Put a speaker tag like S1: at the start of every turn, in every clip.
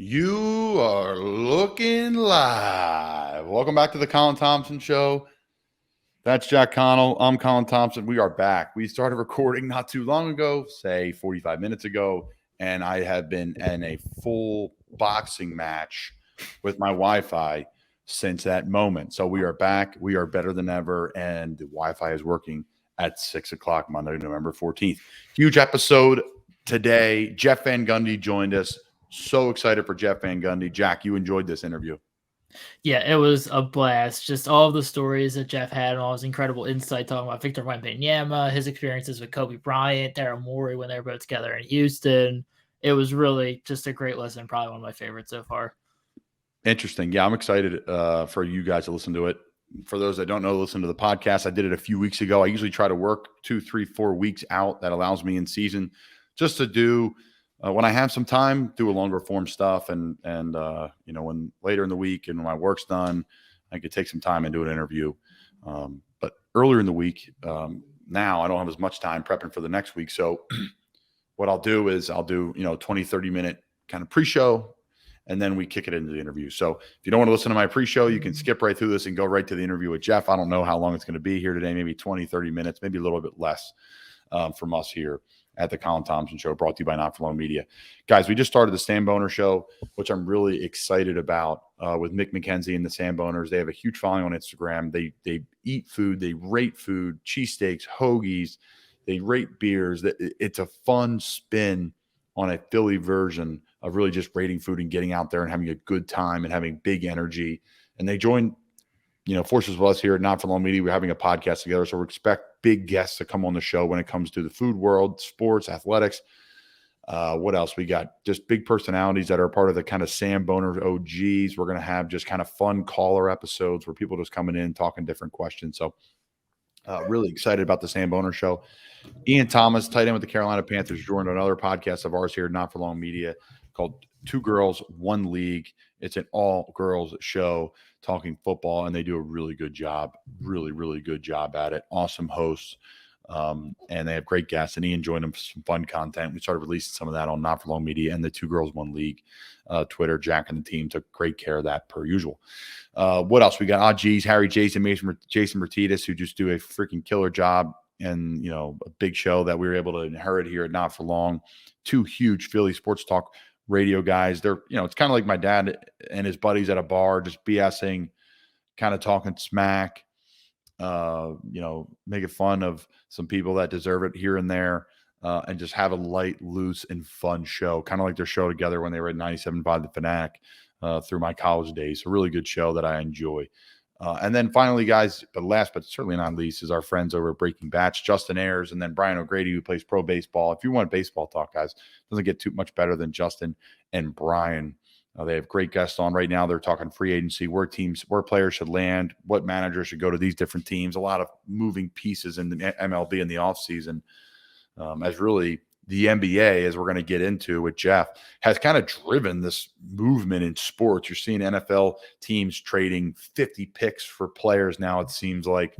S1: You are looking live. Welcome back to the Colin Thompson Show. That's Jack Connell. I'm Colin Thompson. We are back. We started recording not too long ago, say 45 minutes ago, and I have been in a full boxing match with my Wi-Fi since that moment. So we are back. We are better than ever, and the Wi-Fi is working at 6 o'clock Monday, November 14th. Huge episode today. Jeff Van Gundy joined us. So excited for Jeff Van Gundy. Jack, you enjoyed this interview.
S2: Yeah, it was a blast. Just all of the stories that Jeff had and all his incredible insight talking about Victor Wembanyama, his experiences with Kobe Bryant, Daryl Morey when they were both together in Houston. It was really just a great listen. Probably one of my favorites so far.
S1: Interesting. Yeah, I'm excited for you guys to listen to it. For those that don't know, listen to the podcast. I did it a few weeks ago. I usually try to work 2, 3, 4 weeks out. That allows me in season just to do when I have some time, do a longer form stuff, and when later in the week and when my work's done, I could take some time and do an interview. But earlier in the week, now I don't have as much time prepping for the next week. So what I'll do is I'll do 20, 30-minute kind of pre-show, and then we kick it into the interview. So if you don't want to listen to my pre-show, you can skip right through this and go right to the interview with Jeff. I don't know how long it's going to be here today, maybe 20, 30 minutes, maybe a little bit less from us here at the Colin Thompson Show, brought to you by Not For Long Media. Guys, we just started the Sam Boner Show, which I'm really excited about with Mick McKenzie and the Sam Boners. They have a huge following on Instagram. They eat food. They rate food, cheesesteaks, hoagies. They rate beers. It's a fun spin on a Philly version of really just rating food and getting out there and having a good time and having big energy. And they join forces with us here at Not For Long Media. We're having a podcast together, so we expect big guests to come on the show when it comes to the food world, sports, athletics. What else? We got just big personalities that are part of the kind of Sam Boner OGs. We're going to have just kind of fun caller episodes where people just coming in, talking different questions. So really excited about the Sam Boner Show. Ian Thomas, tight end with the Carolina Panthers, joined another podcast of ours here at Not For Long Media called Two Girls, One League. It's an all-girls show talking football, and they do a really good job, really, really good job at it. Awesome hosts, and they have great guests, and Ian joined them for some fun content. We started releasing some of that on Not For Long Media and the Two Girls, One League Twitter. Jack and the team took great care of that per usual. What else? We got Harry Jason Martinez, who just do a freaking killer job, and a big show that we were able to inherit here at Not For Long. Two huge Philly sports talk radio guys. They're, it's kind of like my dad and his buddies at a bar, just BSing, kind of talking smack, making fun of some people that deserve it here and there, and just have a light, loose, and fun show, kind of like their show together when they were at 97.5 The Fanatic through my college days. A really good show that I enjoy. And then finally, guys, but last but certainly not least, is our friends over at Breaking Batch, Justin Ayers, and then Brian O'Grady, who plays pro baseball. If you want baseball talk, guys, doesn't get too much better than Justin and Brian. They have great guests on right now. They're talking free agency, where players should land, what managers should go to these different teams. A lot of moving pieces in the MLB in the offseason, as really the NBA, as we're going to get into with Jeff, has kind of driven this movement in sports. You're seeing NFL teams trading 50 picks for players now, it seems like,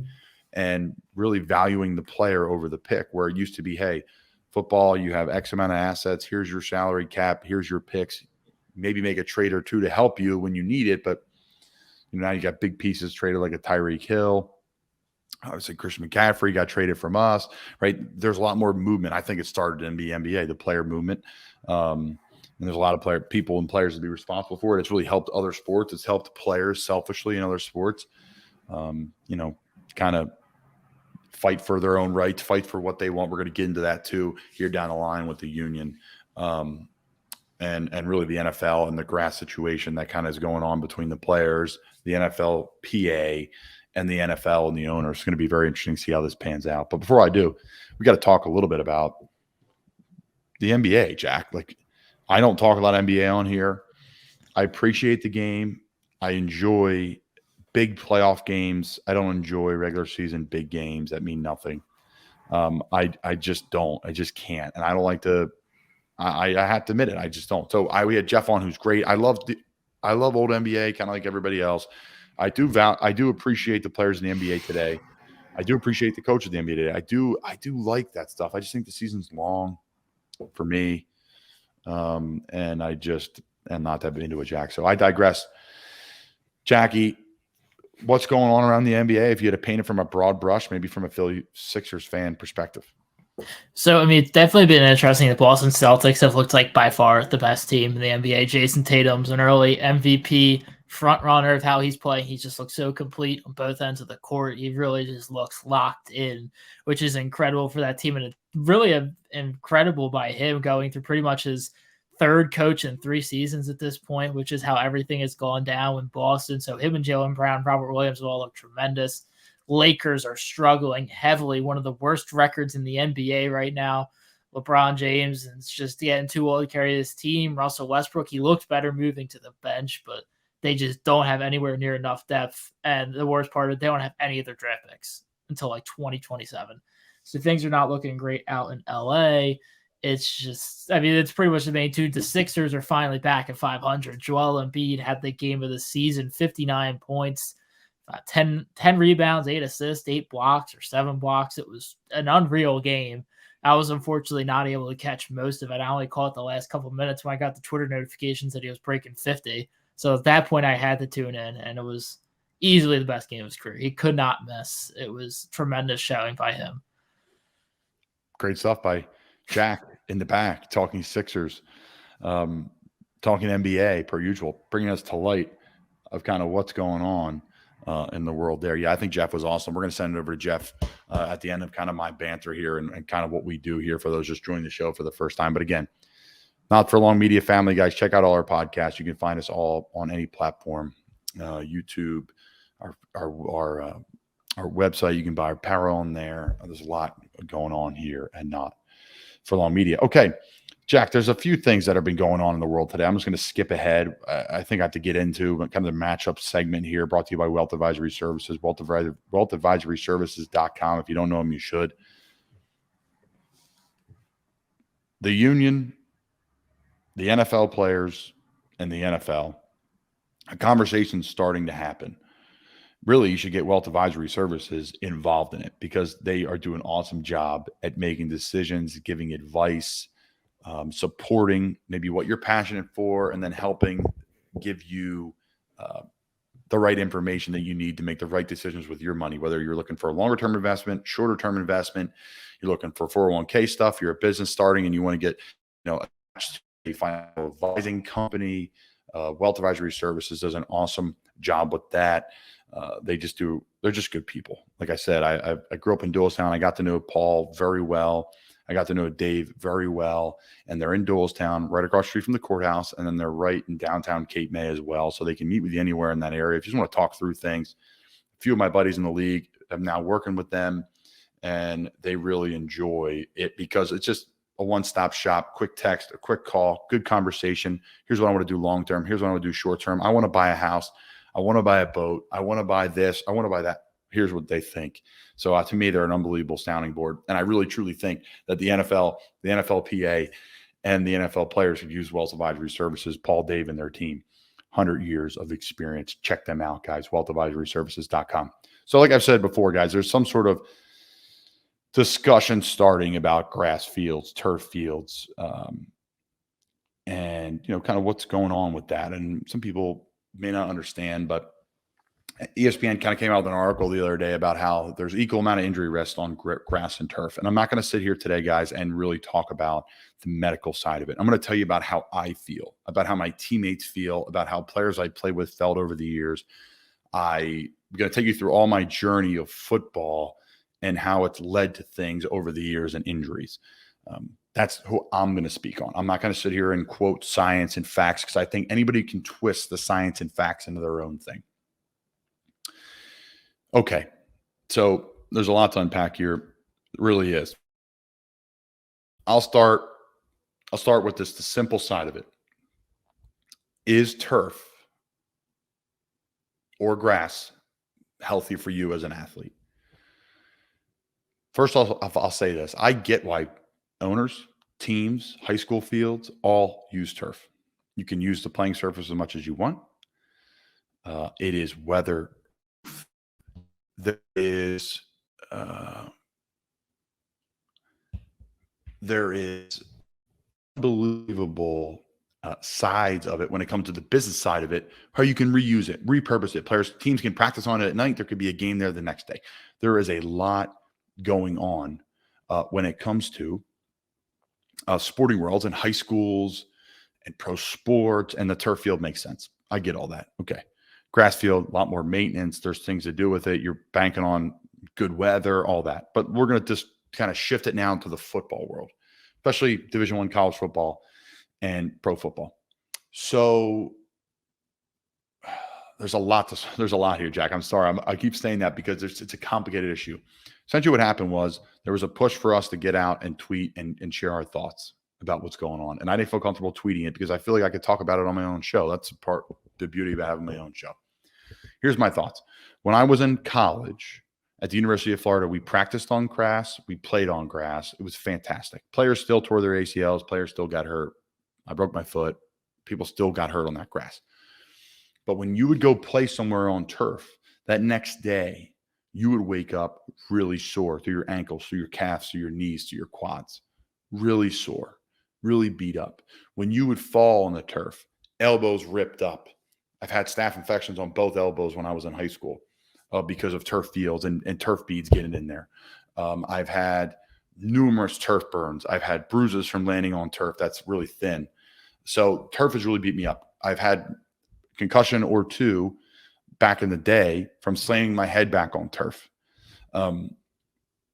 S1: and really valuing the player over the pick, where it used to be, hey, football, you have X amount of assets. Here's your salary cap. Here's your picks. Maybe make a trade or two to help you when you need it. But now you got big pieces traded like a Tyreek Hill. Obviously, Christian McCaffrey got traded from us, right? There's a lot more movement. I think it started in the NBA, the player movement. And there's a lot of people and players to be responsible for it. It's really helped other sports. It's helped players selfishly in other sports, kind of fight for their own rights, fight for what they want. We're going to get into that too here down the line with the union. And really the NFL and the grass situation that kind of is going on between the players, the NFLPA, and the NFL and the owners. It's going to be very interesting to see how this pans out. But before I do, we got to talk a little bit about the NBA, Jack. Like, I don't talk a lot of NBA on here. I appreciate the game. I enjoy big playoff games. I don't enjoy regular season big games that mean nothing. I just don't. I just can't. And I don't like to I have to admit it. I just don't. So we had Jeff on, who's great. I love old NBA, kind of like everybody else. I do appreciate the players in the NBA today. I do appreciate the coach of the NBA today. I do like that stuff. I just think the season's long for me. And I just, and not that into it, Jack. So I digress. Jackie, what's going on around the NBA if you had to paint it from a broad brush, maybe from a Philly Sixers fan perspective?
S2: So, I mean, it's definitely been interesting. The Boston Celtics have looked like by far the best team in the NBA. Jason Tatum's an early MVP front runner of how he's playing. He just looks so complete on both ends of the court. He really just looks locked in, which is incredible for that team. And really incredible by him going through pretty much his third coach in 3 seasons at this point, which is how everything has gone down in Boston. So him and Jaylen Brown, Robert Williams all look tremendous. Lakers are struggling heavily, one of the worst records in the NBA right now. LeBron James is just getting too old to carry this team. Russell Westbrook, he looked better moving to the bench, but they just don't have anywhere near enough depth. And the worst part of it, they don't have any of their draft picks until like 2027. So things are not looking great out in LA. It's just, I mean, it's pretty much the main two. The Sixers are finally back at 500. Joel Embiid had the game of the season, 59 points. 10 rebounds, 8 assists, 8 blocks or 7 blocks. It was an unreal game. I was unfortunately not able to catch most of it. I only caught the last couple of minutes when I got the Twitter notifications that he was breaking 50. So at that point, I had to tune in, and it was easily the best game of his career. He could not miss. It was tremendous showing by him.
S1: Great stuff by Jack in the back, talking Sixers, talking NBA per usual, bringing us to light of kind of what's going on in the world there. Yeah, I think Jeff was awesome. We're going to send it over to Jeff at the end of kind of my banter here and kind of what we do here for those just joining the show for the first time. But again, Not For Long Media family, guys, check out all our podcasts. You can find us all on any platform, YouTube, our website. You can buy apparel on there. There's a lot going on here and Not For Long Media. Okay, Jack, there's a few things that have been going on in the world today. I'm just going to skip ahead. I think I have to get into kind of the matchup segment here, brought to you by Wealth Advisory Services, wealthadvisoryservices.com. If you don't know them, you should. The union, the NFL players, and the NFL, a conversation's starting to happen. Really, you should get Wealth Advisory Services involved in it because they are doing an awesome job at making decisions, giving advice, supporting maybe what you're passionate for, and then helping give you the right information that you need to make the right decisions with your money, whether you're looking for a longer-term investment, shorter-term investment, you're looking for 401k stuff, you're a business starting and you want to get attached to a financial advising company. Wealth Advisory Services does an awesome job with that. They're just good people. Like I said, I grew up in Doylestown. I got to know Paul very well. I got to know Dave very well, and they're in Doylestown, right across the street from the courthouse, and then they're right in downtown Cape May as well, so they can meet with you anywhere in that area. If you just want to talk through things, a few of my buddies in the league, I'm now working with them, and they really enjoy it because it's just a one-stop shop, quick text, a quick call, good conversation. Here's what I want to do long-term. Here's what I want to do short-term. I want to buy a house. I want to buy a boat. I want to buy this. I want to buy that. Here's what they think. So to me, they're an unbelievable sounding board. And I really, truly think that the NFL, the NFLPA, and the NFL players have used Wealth Advisory Services, Paul, Dave, and their team, 100 years of experience. Check them out, guys, wealthadvisoryservices.com. So like I've said before, guys, there's some sort of discussion starting about grass fields, turf fields, and, kind of what's going on with that. And some people may not understand, but ESPN kind of came out with an article the other day about how there's equal amount of injury risk on grass and turf. And I'm not going to sit here today, guys, and really talk about the medical side of it. I'm going to tell you about how I feel, about how my teammates feel, about how players I play with felt over the years. I'm going to take you through all my journey of football and how it's led to things over the years and injuries. That's who I'm going to speak on. I'm not going to sit here and quote science and facts because I think anybody can twist the science and facts into their own thing. Okay, so there's a lot to unpack here. It really is. I'll start with this, the simple side of it. Is turf or grass healthy for you as an athlete? First, I'll say this. I get why owners, teams, high school fields all use turf. You can use the playing surface as much as you want. It is weather. There is unbelievable sides of it when it comes to the business side of it, how you can reuse it, repurpose it. Teams can practice on it at night. There could be a game there the next day. There is a lot going on when it comes to sporting worlds and high schools and pro sports, and the turf field makes sense. I get all that. Okay. Grass field, a lot more maintenance. There's things to do with it. You're banking on good weather, all that. But we're going to just kind of shift it now to the football world, especially Division I college football and pro football. So there's a lot here, Jack. I'm sorry. I keep saying that because it's a complicated issue. Essentially what happened was there was a push for us to get out and tweet and share our thoughts about what's going on. And I didn't feel comfortable tweeting it because I feel like I could talk about it on my own show. That's the beauty about having my own show. Here's my thoughts. When I was in college at the University of Florida, we practiced on grass. We played on grass. It was fantastic. Players still tore their ACLs. Players still got hurt. I broke my foot. People still got hurt on that grass. But when you would go play somewhere on turf, that next day, you would wake up really sore through your ankles, through your calves, through your knees, through your quads, really sore, really beat up. When you would fall on the turf, elbows ripped up. I've had staph infections on both elbows when I was in high school because of turf fields and turf beads getting in there. I've had numerous turf burns. I've had bruises from landing on turf that's really thin. So turf has really beat me up. I've had concussion or two back in the day from slamming my head back on turf.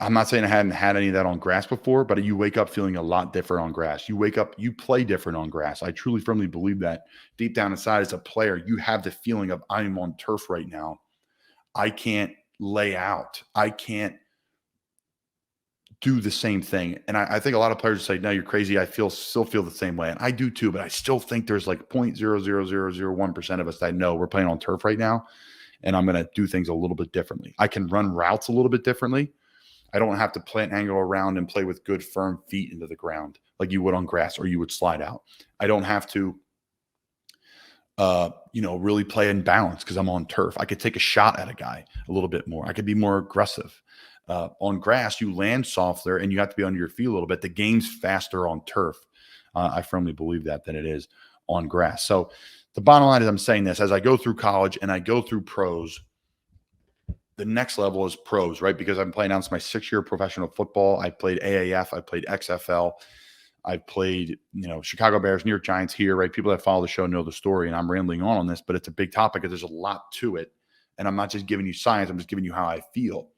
S1: I'm not saying I hadn't had any of that on grass before, but you wake up feeling a lot different on grass. You wake up, you play different on grass. I truly firmly believe that deep down inside as a player, you have the feeling of I'm on turf right now. I can't lay out. I can't do the same thing. And I think a lot of players say, no, you're crazy. I still feel the same way. And I do too, but I still think there's like 0.00001% of us that know we're playing on turf right now. And I'm going to do things a little bit differently. I can run routes a little bit differently. I don't have to plant angle around and play with good firm feet into the ground like you would on grass or you would slide out. I don't have to, really play in balance because I'm on turf. I could take a shot at a guy a little bit more. I could be more aggressive. On grass, you land softer and you have to be under your feet a little bit. The game's faster on turf. I firmly believe that than it is on grass. So the bottom line is I'm saying this as I go through college and I go through pros. The next level is pros, right? Because I'm playing now. It's my 6-year professional football. I played AAF. I played XFL. I played, Chicago Bears, New York Giants here, right? People that follow the show know the story, and I'm rambling on this, but it's a big topic because there's a lot to it. And I'm not just giving you science. I'm just giving you how I feel.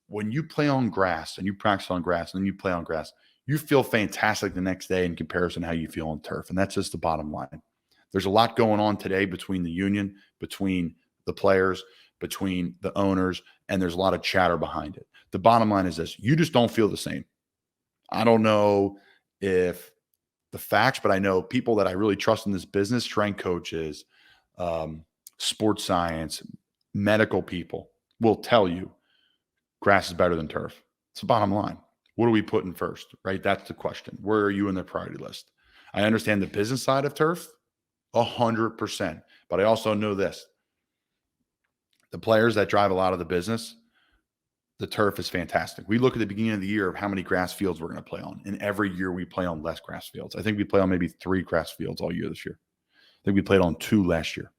S1: When you play on grass and you practice on grass and then you play on grass, you feel fantastic the next day in comparison to how you feel on turf. And that's just the bottom line. There's a lot going on today between the union, between the players, between the owners, and there's a lot of chatter behind it. The bottom line is this: you just don't feel the same. I don't know if the facts, but I know people that I really trust in this business, strength coaches, sports science, medical people will tell you grass is better than turf. It's the bottom line. What are we putting first, right? That's the question. Where are you in the priority list? I understand the business side of turf 100%, but I also know this. The players that drive a lot of the business, the turf is fantastic. We look at the beginning of the year of how many grass fields we're going to play on. And every year we play on less grass fields. I think we play on maybe 3 grass fields all year this year. I think we played on 2 last year.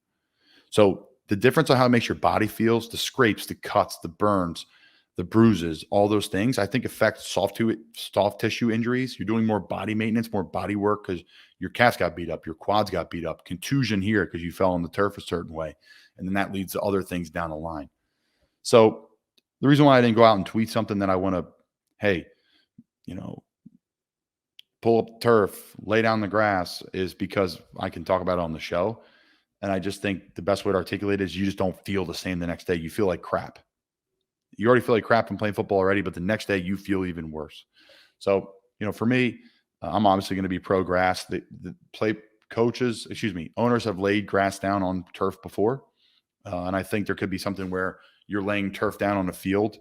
S1: So the difference on how it makes your body feels, the scrapes, the cuts, the burns, the bruises, all those things, I think affect soft tissue injuries. You're doing more body maintenance, more body work because your calves got beat up, your quads got beat up, contusion here because you fell on the turf a certain way. And then that leads to other things down the line. So the reason why I didn't go out and tweet something that I want to, hey, pull up the turf, lay down the grass is because I can talk about it on the show. And I just think the best way to articulate it is you just don't feel the same the next day. You feel like crap. You already feel like crap from playing football already, but the next day you feel even worse. So, for me, I'm obviously going to be pro grass. The owners have laid grass down on turf before. And I think there could be something where you're laying turf down on the field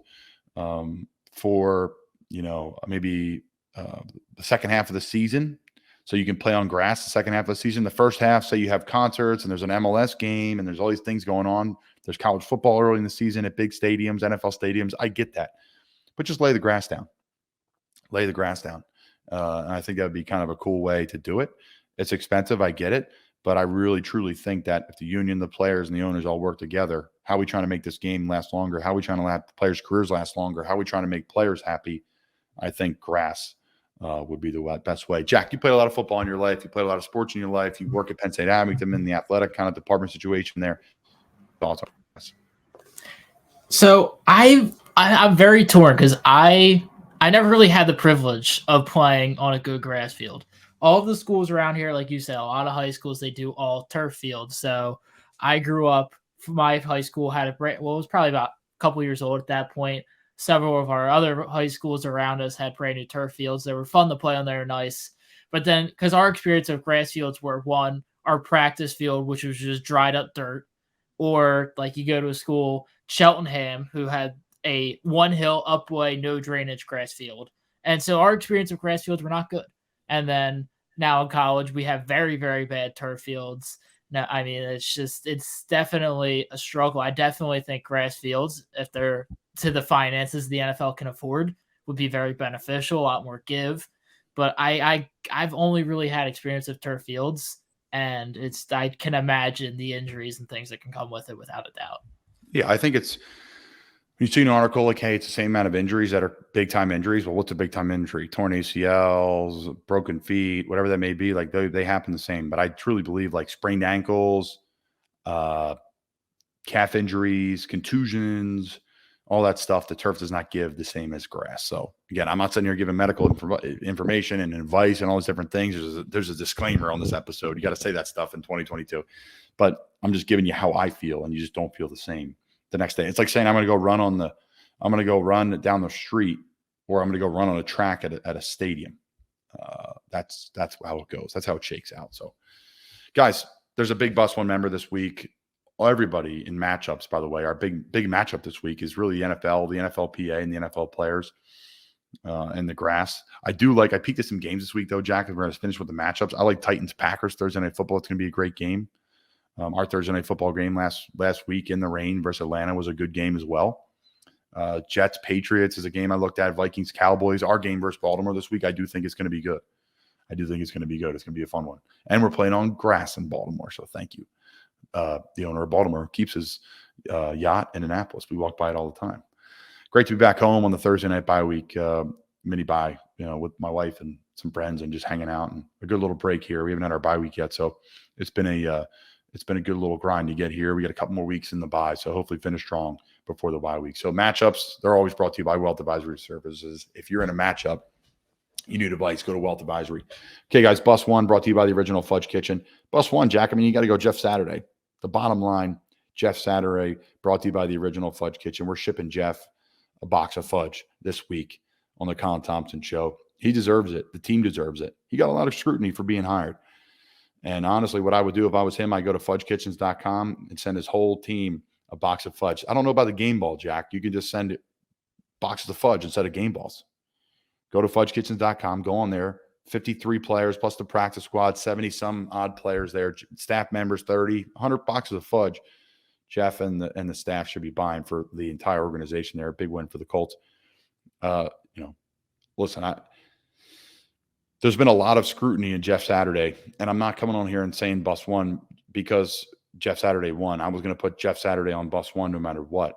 S1: for, maybe the second half of the season. So you can play on grass the second half of the season. The first half, say you have concerts and there's an MLS game and there's all these things going on. There's college football early in the season at big stadiums, NFL stadiums. I get that. But just lay the grass down. Lay the grass down. And I think that would be kind of a cool way to do it. It's expensive. I get it. But I really, truly think that if the union, the players, and the owners all work together, how are we trying to make this game last longer? How are we trying to let the players' careers last longer? How are we trying to make players happy? I think grass would be the best way. Jack, you played a lot of football in your life. You played a lot of sports in your life. You work at Penn State Abington in the athletic kind of department situation there. Thoughts on this?
S2: So I'm very torn because I never really had the privilege of playing on a good grass field. All of the schools around here, like you said, a lot of high schools, they do all turf fields. So I grew up, my high school had it was probably about a couple years old at that point. Several of our other high schools around us had brand new turf fields. They were fun to play on, they were nice. But then, because our experience of grass fields were one, our practice field, which was just dried up dirt, or like you go to a school, Cheltenham, who had a one hill upway, no drainage grass field. And so our experience of grass fields were not good. And then now in college, we have very, very bad turf fields. Now, I mean, it's definitely a struggle. I definitely think grass fields, if they're to the finances the NFL can afford, would be very beneficial, a lot more give. But I've only really had experience of turf fields, and I can imagine the injuries and things that can come with it without a doubt.
S1: Yeah, I think it's you see an article like, hey, it's the same amount of injuries that are big time injuries. Well, what's a big time injury? Torn ACLs, broken feet, whatever that may be. Like they happen the same. But I truly believe like sprained ankles, calf injuries, contusions, all that stuff, the turf does not give the same as grass. So again, I'm not sitting here giving medical information and advice and all these different things. There's a disclaimer on this episode. You got to say that stuff in 2022. But I'm just giving you how I feel, and you just don't feel the same the next day. It's like saying I'm going to go run down the street, or I'm going to go run on a track at a stadium. That's how it goes. That's how it shakes out. So, guys, there's a big Bus One member this week. Everybody in matchups, by the way, our big matchup this week is really the NFL, the NFLPA, and the NFL players and the grass. I peeked at some games this week, though, Jack, as we're going to finish with the matchups. I like Titans-Packers Thursday Night Football. It's going to be a great game. Our Thursday Night Football game last week in the rain versus Atlanta was a good game as well. Jets-Patriots is a game I looked at. Vikings-Cowboys. Our game versus Baltimore this week, I do think it's going to be good. It's going to be a fun one. And we're playing on grass in Baltimore, so thank you. The owner of Baltimore keeps his yacht in Annapolis. We walk by it all the time. Great to be back home on the Thursday night bye week, mini bye, with my wife and some friends and just hanging out and a good little break here. We haven't had our bye week yet, so it's been a good little grind to get here. We got a couple more weeks in the bye, so hopefully finish strong before the bye week. So matchups, they're always brought to you by Wealth Advisory Services. If you're in a matchup, you need advice, go to Wealth Advisory. Okay, guys, Bus One brought to you by the Original Fudge Kitchen. Bus One, Jack, you got to go Jeff Saturday. The bottom line, Jeff Saturday, brought to you by the Original Fudge Kitchen. We're shipping Jeff a box of fudge this week on the Colin Thompson Show. He deserves it. The team deserves it. He got a lot of scrutiny for being hired. And honestly, what I would do if I was him, I'd go to fudgekitchens.com and send his whole team a box of fudge. I don't know about the game ball, Jack. You can just send boxes of fudge instead of game balls. Go to fudgekitchens.com. Go on there. 53 players plus the practice squad, 70-some odd players there, staff members, 30, 100 boxes of fudge. Jeff and the staff should be buying for the entire organization there. A big win for the Colts. Listen, there's been a lot of scrutiny in Jeff Saturday, and I'm not coming on here and saying Bus One because Jeff Saturday won. I was going to put Jeff Saturday on Bus One no matter what.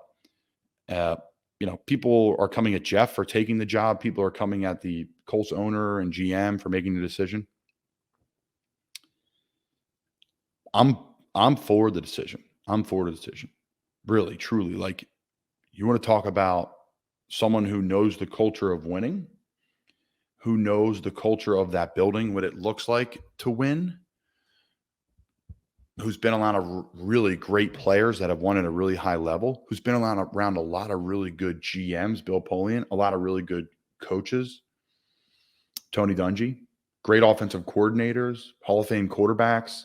S1: People are coming at Jeff for taking the job. People are coming at the Colts owner and GM for making the decision. I'm for the decision. Really, truly. Like, you want to talk about someone who knows the culture of winning, who knows the culture of that building, what it looks like to win, who's been around a really great players that have won at a really high level, who's been around a lot of really good GMs, Bill Polian, a lot of really good coaches, Tony Dungy, great offensive coordinators, Hall of Fame quarterbacks.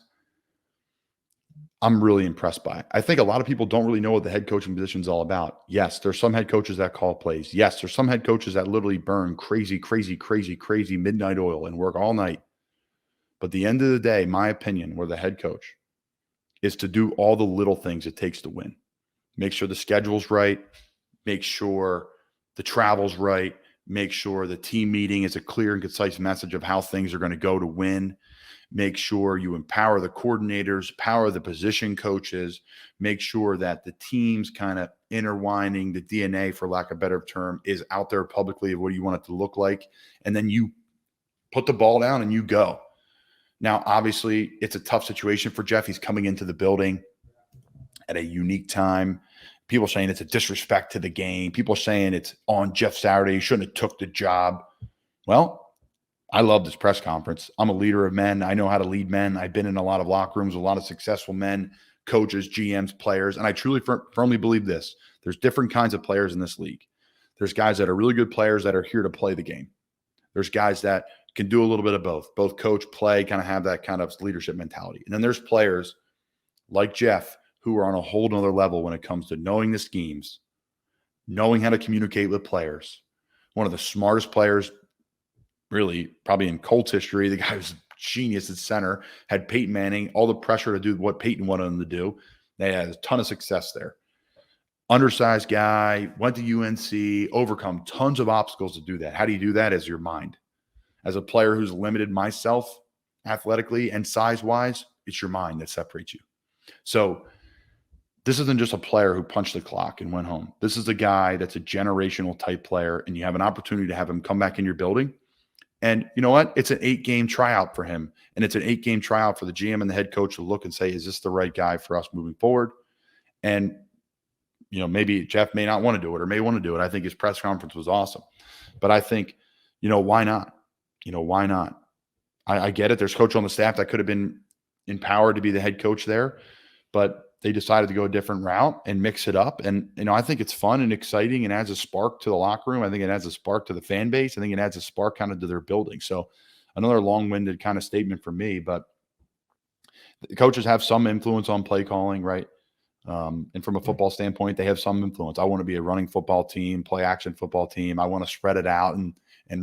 S1: I'm really impressed by it. I think a lot of people don't really know what the head coaching position is all about. Yes, there's some head coaches that call plays. Yes, there's some head coaches that literally burn crazy midnight oil and work all night. But at the end of the day, my opinion, we're the head coach, is to do all the little things it takes to win. Make sure the schedule's right. Make sure the travel's right. Make sure the team meeting is a clear and concise message of how things are going to go to win. Make sure you empower the coordinators, power the position coaches, make sure that the team's kind of intertwining the DNA, for lack of a better term, is out there publicly of what you want it to look like. And then you put the ball down and you go. Now, obviously, it's a tough situation for Jeff. He's coming into the building at a unique time. People saying it's a disrespect to the game. People saying it's on Jeff Saturday. He shouldn't have took the job. Well, I love this press conference. I'm a leader of men. I know how to lead men. I've been in a lot of locker rooms with a lot of successful men, coaches, GMs, players, and I truly firmly believe this. There's different kinds of players in this league. There's guys that are really good players that are here to play the game. There's guys that can do a little bit of both coach, play, kind of have that kind of leadership mentality. And then there's players like Jeff who are on a whole nother level when it comes to knowing the schemes, knowing how to communicate with players. One of the smartest players really probably in Colts history. The guy was a genius at center, had Peyton Manning, all the pressure to do what Peyton wanted him to do. They had a ton of success there. Undersized guy, went to UNC, overcome tons of obstacles to do that. How do you do that? As your mind. As a player who's limited myself athletically and size-wise, it's your mind that separates you. So this isn't just a player who punched the clock and went home. This is a guy that's a generational type player, and you have an opportunity to have him come back in your building. And you know what? It's an 8-game tryout for him. And it's an 8-game tryout for the GM and the head coach to look and say, is this the right guy for us moving forward? And, you know, maybe Jeff may not want to do it or may want to do it. I think his press conference was awesome. But I think, you know, why not? You know, why not? I get it. There's a coach on the staff that could have been empowered to be the head coach there. But they decided to go a different route and mix it up. And, you know, I think it's fun and exciting and adds a spark to the locker room. I think it adds a spark to the fan base. I think it adds a spark kind of to their building. So another long-winded kind of statement from me, but the coaches have some influence on play calling, right? And from a football standpoint, they have some influence. I want to be a running football team, play action football team. I want to spread it out and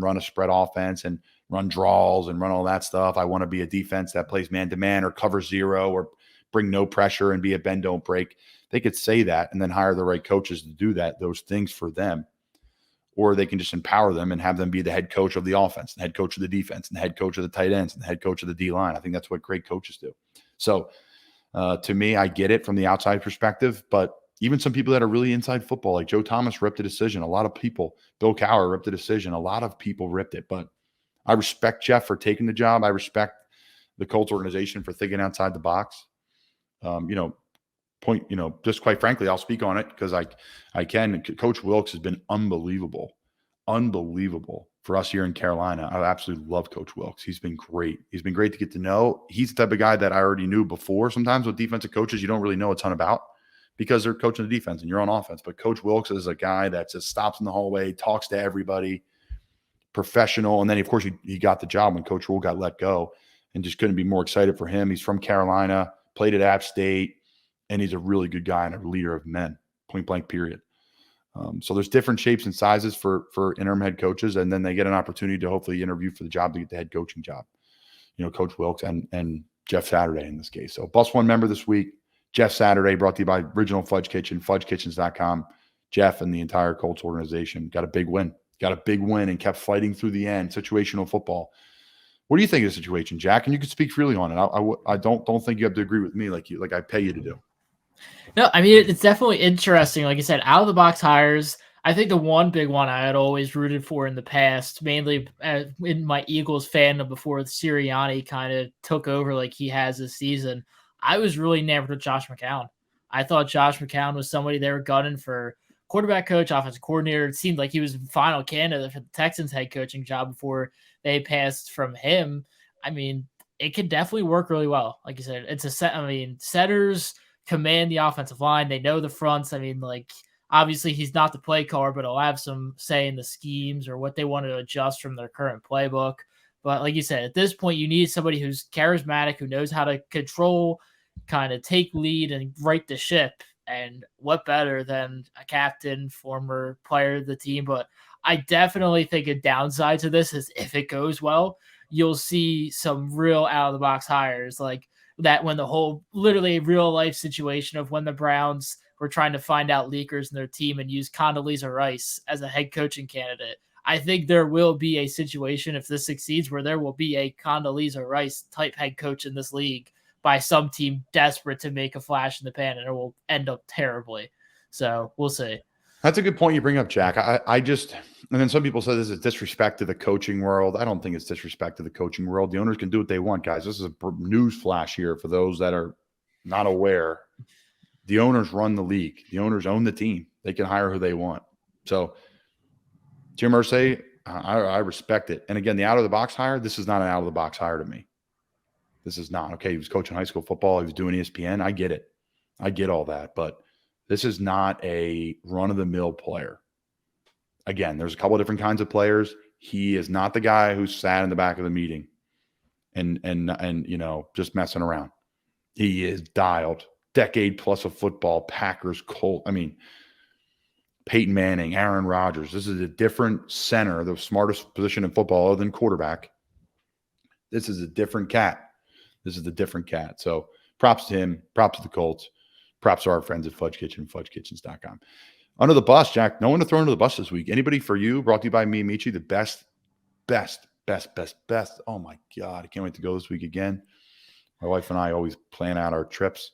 S1: run a spread offense and run draws and run all that stuff. I want to be a defense that plays man-to-man or cover zero or bring no pressure and be a bend, don't break. They could say that and then hire the right coaches to do those things for them. Or they can just empower them and have them be the head coach of the offense, the head coach of the defense, and the head coach of the tight ends, and the head coach of the D-line. I think that's what great coaches do. So to me, I get it from the outside perspective, but even some people that are really inside football, like Joe Thomas ripped a decision. A lot of people, Bill Cowher ripped a decision. A lot of people ripped it, but I respect Jeff for taking the job. I respect the Colts organization for thinking outside the box. Just quite frankly, I'll speak on it because I can. Coach Wilks has been unbelievable for us here in Carolina. I absolutely love Coach Wilks. He's been great. He's been great to get to know. He's the type of guy that I already knew before. Sometimes with defensive coaches, you don't really know a ton about because they're coaching the defense and you're on offense. But Coach Wilks is a guy that just stops in the hallway, talks to everybody, professional. And then, of course, he got the job when Coach Rule got let go and just couldn't be more excited for him. He's from Carolina, played at App State, and he's a really good guy and a leader of men, point blank, period. So there's different shapes and sizes for interim head coaches, and then they get an opportunity to hopefully interview for the job to get the head coaching job. You know, Coach Wilks and Jeff Saturday in this case. So Bus One member this week, Jeff Saturday, brought to you by Original Fudge Kitchen, fudgekitchens.com. Jeff and the entire Colts organization got a big win and kept fighting through the end. Situational football. What do you think of the situation, Jack? And you can speak freely on it. I don't think you have to agree with me like I pay you to do.
S2: No, I mean, it's definitely interesting. Like I said, out of the box hires, I think the one big one I had always rooted for in the past, mainly in my Eagles fandom before Sirianni kind of took over like he has this season, I was really enamored with Josh McCown. I thought Josh McCown was somebody they were gunning for quarterback coach, offensive coordinator. It seemed like he was the final candidate for the Texans head coaching job before they passed from him. I mean, it could definitely work really well. Like you said, it's a set. I mean, setters command the offensive line. They know the fronts. I mean, like, obviously he's not the play caller, but he'll have some say in the schemes or what they want to adjust from their current playbook. But like you said, at this point, you need somebody who's charismatic, who knows how to control, kind of take lead and right the ship. And what better than a captain, former player of the team? But I definitely think a downside to this is if it goes well, you'll see some real out-of-the-box hires like that when the whole literally real-life situation of when the Browns were trying to find out leakers in their team and use Condoleezza Rice as a head coaching candidate. I think there will be a situation, if this succeeds, where there will be a Condoleezza Rice type head coach in this league by some team desperate to make a flash in the pan, and it will end up terribly. So we'll see.
S1: That's a good point you bring up, Jack. I just, and then some people say this is disrespect to the coaching world. I don't think it's disrespect to the coaching world. The owners can do what they want, guys. This is a news flash here for those that are not aware. The owners run the league. The owners own the team. They can hire who they want. So, Jim Irsay, I respect it. And again, the out-of-the-box hire, this is not an out-of-the-box hire to me. This is not. Okay, he was coaching high school football. He was doing ESPN. I get it. I get all that. But this is not a run-of-the-mill player. Again, there's a couple of different kinds of players. He is not the guy who sat in the back of the meeting and you know, just messing around. He is dialed. Decade plus of football, Packers, Colts. I mean, Peyton Manning, Aaron Rodgers. This is a different center, the smartest position in football other than quarterback. This is a different cat. This is the different cat. So props to him. Props to the Colts. Props to our friends at Fudge Kitchen, fudgekitchens.com. Under the bus, Jack. No one to throw under the bus this week. Anybody for you? Brought to you by me, Amiche. The best. Oh, my God. I can't wait to go this week again. My wife and I always plan out our trips.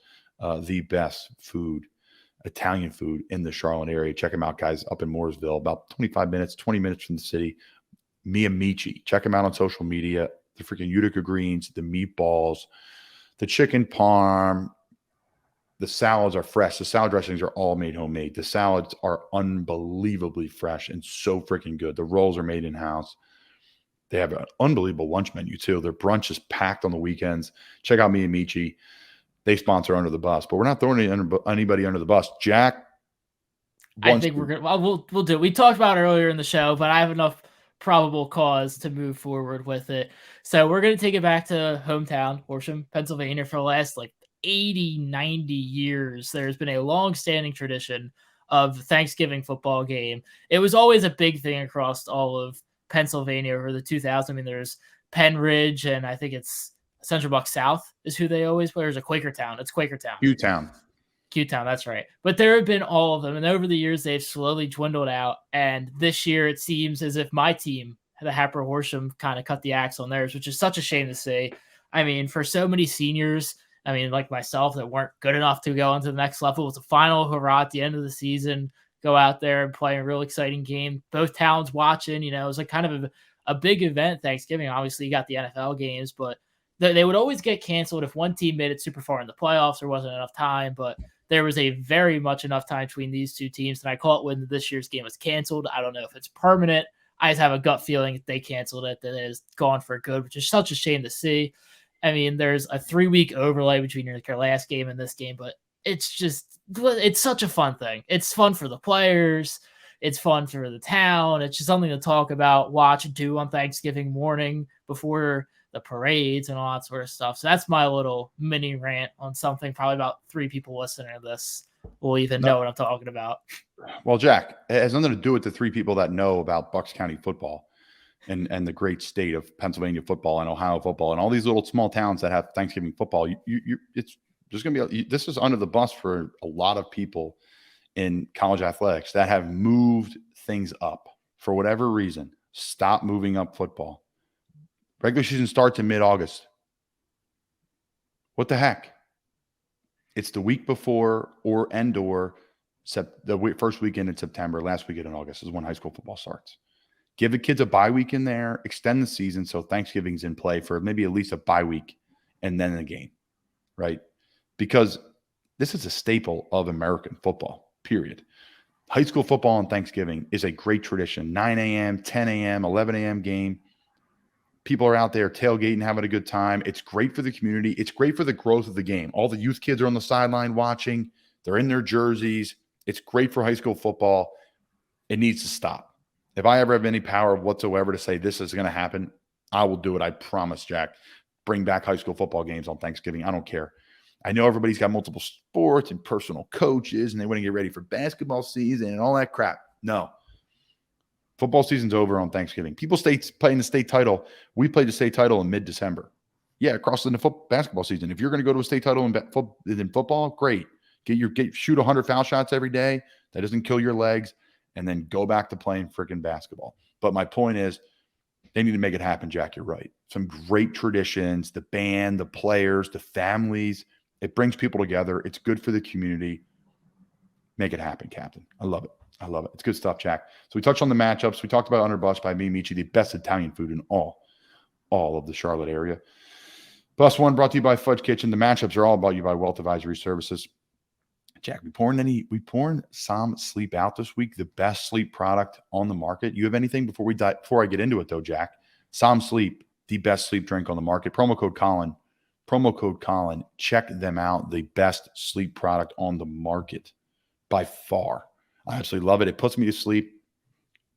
S1: The best food, Italian food in the Charlotte area. Check them out, guys, up in Mooresville, about 25 minutes, 20 minutes from the city. Me Amiche. Check them out on social media. The freaking Utica greens, the meatballs, the chicken parm. The salads are fresh. The salad dressings are all made homemade. The salads are unbelievably fresh and so freaking good. The rolls are made in-house. They have an unbelievable lunch menu, too. Their brunch is packed on the weekends. Check out me Amiche. They sponsor Under the Bus, but we're not throwing anybody under the bus. Jack,
S2: I think we're gonna. Well, we'll do. We talked about it earlier in the show, but I have enough probable cause to move forward with it. So we're gonna take it back to hometown, Horsham, Pennsylvania, for the last 80, 90 years. There's been a long-standing tradition of the Thanksgiving football game. It was always a big thing across all of Pennsylvania over the 2000s. I mean, there's Penn Ridge, and I think it's Central Buck South is who they always play. There's a Quakertown. It's Quakertown. Q-Town, that's right. But there have been all of them, and over the years, they've slowly dwindled out. And this year, it seems as if my team, the Happer Horsham, kind of cut the axe on theirs, which is such a shame to see. I mean, for so many seniors, I mean, like myself, that weren't good enough to go on to the next level, it was a final hurrah at the end of the season, go out there and play a real exciting game. Both towns watching, it was kind of a big event, Thanksgiving. Obviously, you got the NFL games, but they would always get canceled if one team made it super far in the playoffs. There wasn't enough time, but there was a very much enough time between these two teams. And I call it when this year's game was canceled. I don't know if it's permanent. I just have a gut feeling if they canceled it, that it is gone for good, which is such a shame to see. I mean, there's a 3-week overlay between your last game and this game, but it's such a fun thing. It's fun for the players. It's fun for the town. It's just something to talk about, watch, and do on Thanksgiving morning before the parades and all that sort of stuff. So that's my little mini rant on something. Probably about 3 people listening to this will even know what I'm talking about.
S1: Well, Jack, it has nothing to do with the 3 people that know about Bucks County football and the great state of Pennsylvania football and Ohio football and all these little small towns that have Thanksgiving football. It's just going to be, this is under the bus for a lot of people in college athletics that have moved things up for whatever reason. Stop moving up football. Regular season starts in mid-August. What the heck? It's the week before or the first weekend in September, last weekend in August is when high school football starts. Give the kids a bye week in there, extend the season so Thanksgiving's in play for maybe at least a bye week and then the game, right? Because this is a staple of American football, period. High school football on Thanksgiving is a great tradition. 9 a.m., 10 a.m., 11 a.m. game. People are out there tailgating, having a good time. It's great for the community. It's great for the growth of the game. All the youth kids are on the sideline watching. They're in their jerseys. It's great for high school football. It needs to stop. If I ever have any power whatsoever to say this is going to happen, I will do it. I promise, Jack. Bring back high school football games on Thanksgiving. I don't care. I know everybody's got multiple sports and personal coaches, and they want to get ready for basketball season and all that crap. No. Football season's over on Thanksgiving. People playing the state title. We played the state title in mid-December. Yeah, across the basketball season. If you're going to go to a state title in football, great. Shoot 100 foul shots every day. That doesn't kill your legs. And then go back to playing freaking basketball. But my point is, they need to make it happen, Jack. You're right. Some great traditions, the band, the players, the families. It brings people together. It's good for the community. Make it happen, Captain. I love it. I love it. It's good stuff, Jack. So we touched on the matchups. We talked about Under Bus by Amiche, the best Italian food in all of the Charlotte area. Bus one brought to you by Fudge Kitchen. The matchups are all brought to you by Wealth Advisory Services. Jack, we pouring Som Sleep out this week, the best sleep product on the market. You have anything before I get into it though, Jack? Som Sleep, the best sleep drink on the market. Promo code Colin. Check them out. The best sleep product on the market by far. I absolutely love it. It puts me to sleep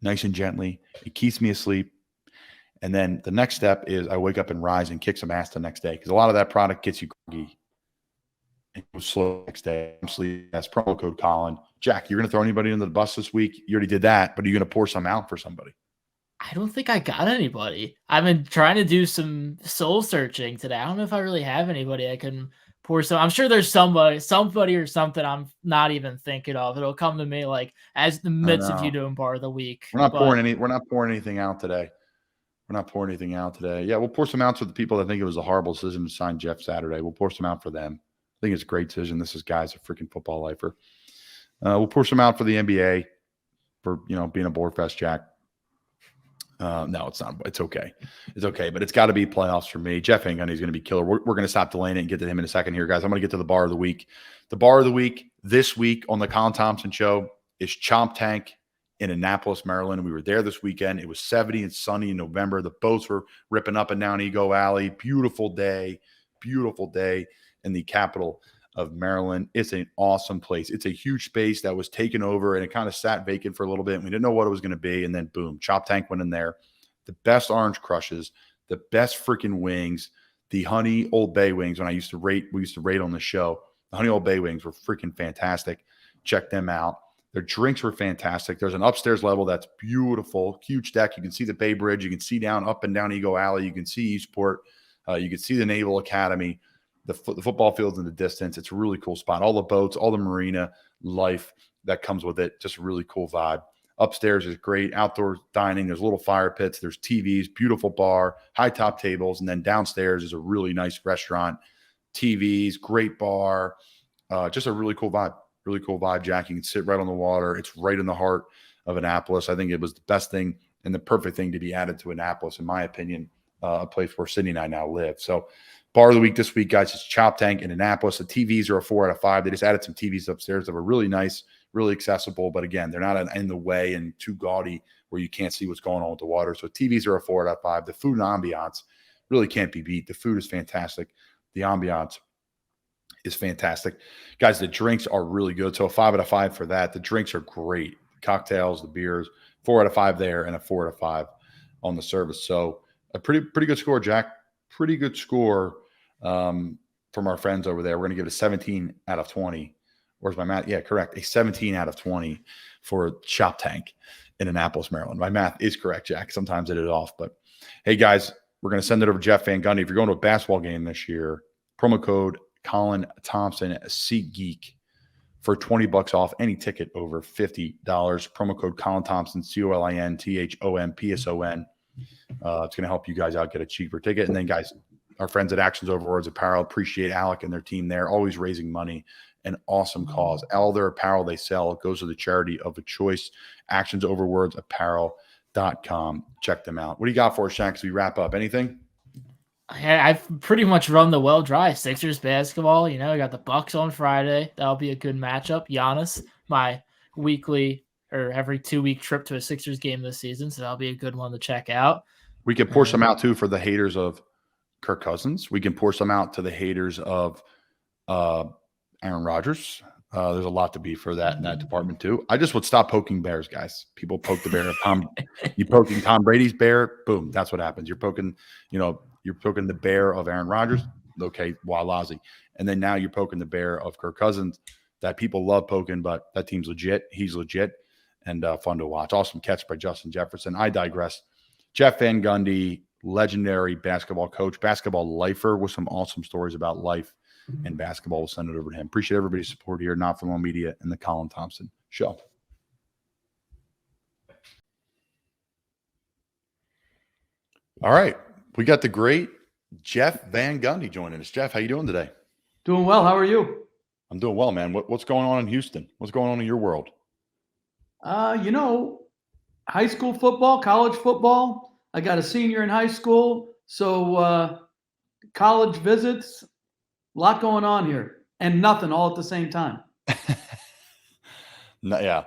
S1: nice and gently. It keeps me asleep. And then the next step is I wake up and rise and kick some ass the next day, because a lot of that product gets you groggy and go slow next day. Sleep. That's promo code Colin. Jack, you're going to throw anybody into the bus this week? You already did that, but are you going to pour some out for somebody?
S2: I don't think I got anybody. I've been trying to do some soul searching today. I don't know if I really have anybody I can pour some. I'm sure there's somebody or something I'm not even thinking of. It'll come to me like as the midst of you doing bar of the week.
S1: We're not pouring anything out today. Yeah, we'll pour some out for the people that think it was a horrible decision to sign Jeff Saturday. We'll pour some out for them. I think it's a great decision. This guy's a freaking football lifer. We'll pour some out for the NBA for being a board fest, Jack. No, it's not. It's okay. It's okay, but it's got to be playoffs for me. Jeff Van Gundy is going to be killer. We're going to stop delaying it and get to him in a second here, guys. I'm going to get to the bar of the week. The bar of the week this week on the Colin Thompson Show is Chomp Tank in Annapolis, Maryland. We were there this weekend. It was 70 and sunny in November. The boats were ripping up and down Ego Alley. Beautiful day in the capital of Maryland. It's an awesome place. It's a huge space that was taken over, and it kind of sat vacant for a little bit. We didn't know what it was going to be, and then boom, Chop Tank went in there. The best orange crushes, the best freaking wings, the Honey Old Bay wings. We used to rate on the show. The Honey Old Bay wings were freaking fantastic. Check them out. Their drinks were fantastic. There's an upstairs level that's beautiful, huge deck. You can see the Bay Bridge. You can see up and down Ego Alley. You can see Eastport. You can see the Naval Academy. The football field's in the distance. It's a really cool spot. All the boats, all the marina life that comes with it. Just a really cool vibe. Upstairs is great. Outdoor dining. There's little fire pits. There's TVs, beautiful bar, high top tables. And then downstairs is a really nice restaurant, TVs, great bar. Just a really cool vibe. Really cool vibe, Jack. You can sit right on the water. It's right in the heart of Annapolis. I think it was the best thing and the perfect thing to be added to Annapolis, in my opinion, a place where Sydney and I now live. So bar of the week this week, guys, is Chop Tank in Annapolis. The TVs are a 4 out of 5. They just added some TVs upstairs that were really nice, really accessible. But again, they're not in the way and too gaudy where you can't see what's going on with the water. So TVs are a 4 out of 5. The food and ambiance really can't be beat. The food is fantastic. The ambiance is fantastic. Guys, the drinks are really good. So a 5 out of 5 for that. The drinks are great. Cocktails, the beers, 4 out of 5 there and a 4 out of 5 on the service. So a pretty good score, Jack. Pretty good score from our friends over there. We're going to give it a 17 out of 20. Where's my math? Yeah, correct. A 17 out of 20 for Chop Tank in Annapolis, Maryland. My math is correct, Jack. Sometimes it is off. But hey, guys, we're going to send it over to Jeff Van Gundy. If you're going to a basketball game this year, promo code Colin Thompson, GEEK, for $20 off any ticket over $50. Promo code Colin Thompson, COLINTHOMPSON. It's going to help you guys out get a cheaper ticket. And then, guys, our friends at Actions Over Words Apparel, appreciate Alec and their team there, always raising money. An awesome cause. All their apparel they sell goes to the charity of a choice. ActionsOverWordsApparel.com. Check them out. What do you got for us, Shaq, as we wrap up? Anything?
S2: I've pretty much run the well dry. Sixers basketball, I got the Bucks on Friday. That'll be a good matchup. Giannis, my weekly or every 2-week trip to a Sixers game this season, so that'll be a good one to check out.
S1: We can pour some out too for the haters of Kirk Cousins. We can pour some out to the haters of Aaron Rodgers. There's a lot to be for that in that department too. I just would stop poking bears, guys. People poke the bear. You poking Tom Brady's bear, boom, that's what happens. You're poking, you're poking the bear of Aaron Rodgers. Okay, Walazi. And then now you're poking the bear of Kirk Cousins that people love poking, but that team's legit. He's legit and fun to watch. Awesome catch by Justin Jefferson. I digress. Jeff Van Gundy, legendary basketball coach, basketball lifer with some awesome stories about life and basketball. We'll send it over to him. Appreciate everybody's support here, Not For Long Media and the Colin Thompson Show. All right. We got the great Jeff Van Gundy joining us. Jeff, how you doing today?
S3: Doing well. How are you?
S1: I'm doing well, man. What's going on in Houston? What's going on in your world?
S3: High school football, college football. I got a senior in high school, so college visits, a lot going on here, and nothing all at the same time.
S1: No, yeah.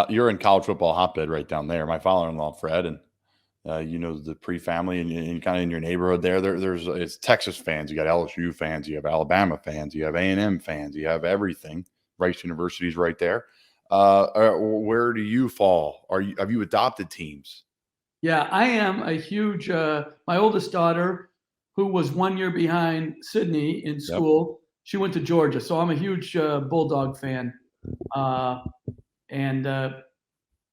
S1: You're in college football hotbed right down there. My father-in-law, Fred, and the pre-family and kind of in your neighborhood there's it's Texas fans. You got LSU fans, you have Alabama fans, you have A&M fans, you have everything. Rice University's right there. Where do you fall? Have you adopted teams?
S3: Yeah, I am a huge. My oldest daughter, who was 1 year behind Sydney in school, she went to Georgia, so I'm a huge Bulldog fan, and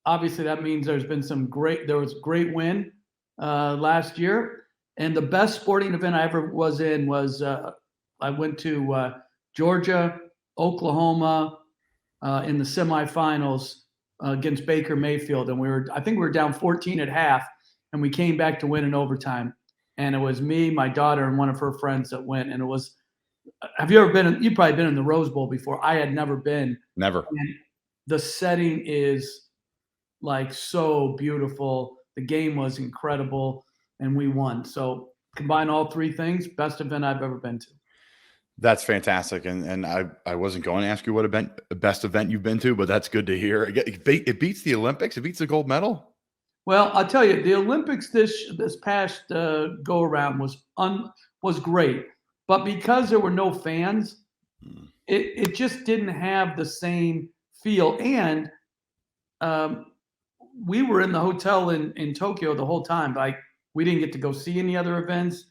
S3: obviously that means there was great win last year, and the best sporting event I ever was in was I went to Georgia, Oklahoma in the semifinals against Baker Mayfield, and I think we were down 14 at half, and we came back to win in overtime. And it was me, my daughter, and one of her friends that went. And it was. Have you ever been? You've probably been in the Rose Bowl before. I had never been.
S1: Never.
S3: And the setting is like so beautiful. The game was incredible, and we won. So combine all three things, best event I've ever been to.
S1: That's fantastic. And I wasn't going to ask you what best event you've been to, but that's good to hear. It beats the Olympics. It beats the gold medal.
S3: Well, I'll tell you, the Olympics this past go around was great, but because there were no fans, it just didn't have the same feel. And we were in the hotel in Tokyo the whole time. Like, we didn't get to go see any other events.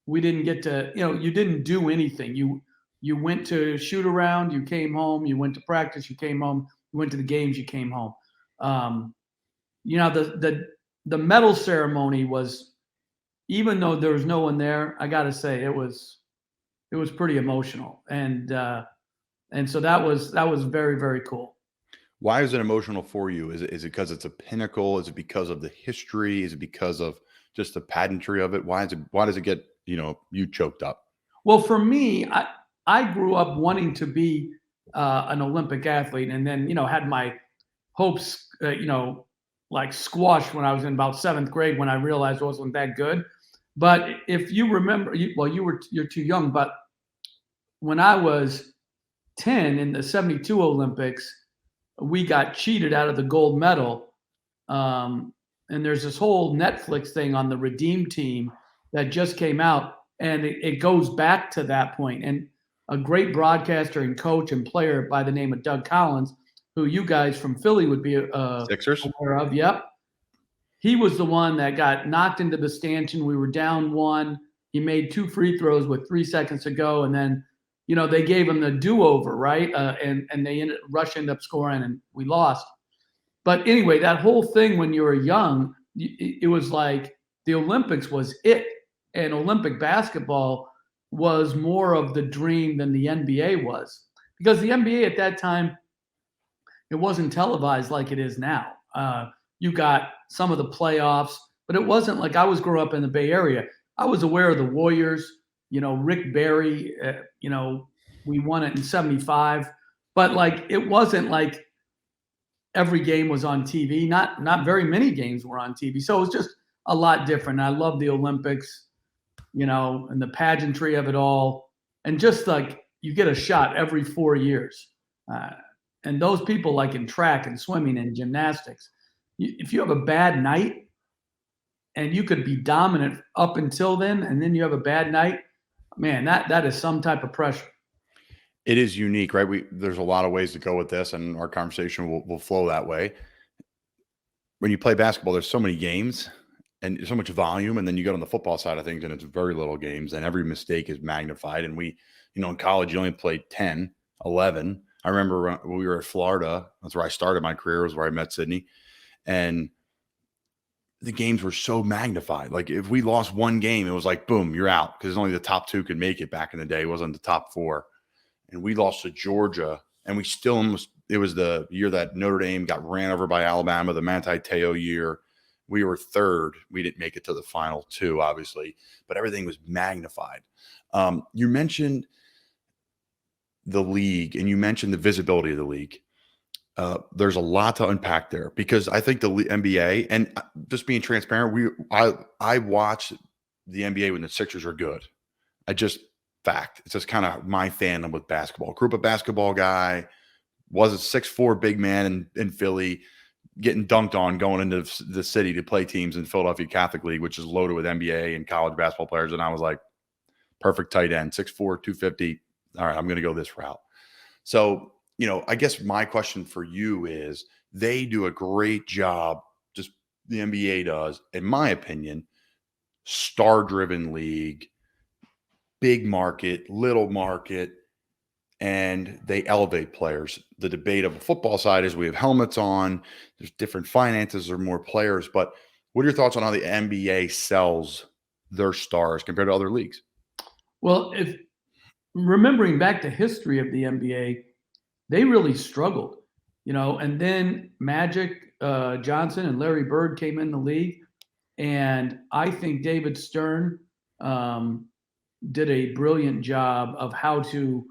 S3: We didn't get to, you didn't do anything. You went to shoot around, you came home. You went to practice, you came home. You went to the games, you came home. The medal ceremony was, even though there was no one there, I got to say it was pretty emotional, and so that was very, very cool.
S1: Why is it emotional for you? Is it because it's a pinnacle? Is it because of the history? Is it because of just the pageantry of it? Why does it get you choked up?
S3: Well, for me, I grew up wanting to be an Olympic athlete, and then had my hopes like squashed when I was in about 7th grade, when I realized I wasn't that good. But if you remember, you're too young, but when I was 10 in the 72 Olympics, we got cheated out of the gold medal. And there's this whole Netflix thing on the Redeem Team that just came out, and it goes back to that point. And a great broadcaster and coach and player by the name of Doug Collins, who you guys from Philly would be
S1: Sixers
S3: aware of. Yep. He was the one that got knocked into the stanchion. We were down 1. He made 2 free throws with 3 seconds to go. And then, they gave him the do-over, right? And Rush ended up scoring, and we lost. But anyway, that whole thing, when you were young, it was like the Olympics was it. And Olympic basketball was more of the dream than the NBA was. Because the NBA at that time, it wasn't televised like it is now. You got some of the playoffs, but it wasn't like I was growing up in the Bay Area. I was aware of the Warriors, Rick Barry, we won it in 75, but like, it wasn't like every game was on TV. Not very many games were on TV. So it was just a lot different. I love the Olympics, and the pageantry of it all. And just like, you get a shot every 4 years. And those people, like in track and swimming and gymnastics, if you have a bad night and you could be dominant up until then, and then you have a bad night, man, that is some type of pressure.
S1: It is unique, right? There's a lot of ways to go with this, and our conversation will flow that way. When you play basketball, there's so many games and so much volume, and then you go on the football side of things, and it's very little games, and every mistake is magnified. And we, in college, you only played 10, 11. I remember when we were at Florida. That's where I started my career, was where I met Sydney. And the games were so magnified. Like, if we lost one game, it was like, boom, you're out, because only the top 2 could make it back in the day. It wasn't the top 4. And we lost to Georgia, and we still almost – it was the year that Notre Dame got ran over by Alabama, the Manti Te'o year. We were third. We didn't make it to the final two, obviously, but everything was magnified. You mentioned the league, and you mentioned the visibility of the league. There's a lot to unpack there, because I think the NBA, and just being transparent, I watch the NBA when the Sixers are good. It's just kind of my fandom with basketball. Group of basketball guy, was a 6'4" big man in Philly, getting dunked on going into the city to play teams in Philadelphia Catholic League, which is loaded with NBA and college basketball players. And I was like, perfect tight end, 6'4", 250. All right, I'm going to go this route. So, I guess my question for you is, they do a great job, just the NBA does, in my opinion, star-driven league, big market, little market, and they elevate players. The debate of the football side is we have helmets on, there's different finances or more players, but what are your thoughts on how the NBA sells their stars compared to other leagues?
S3: Well, if remembering back the history of the NBA, they really struggled, and then Magic Johnson and Larry Bird came in the league, and I think David Stern did a brilliant job of how to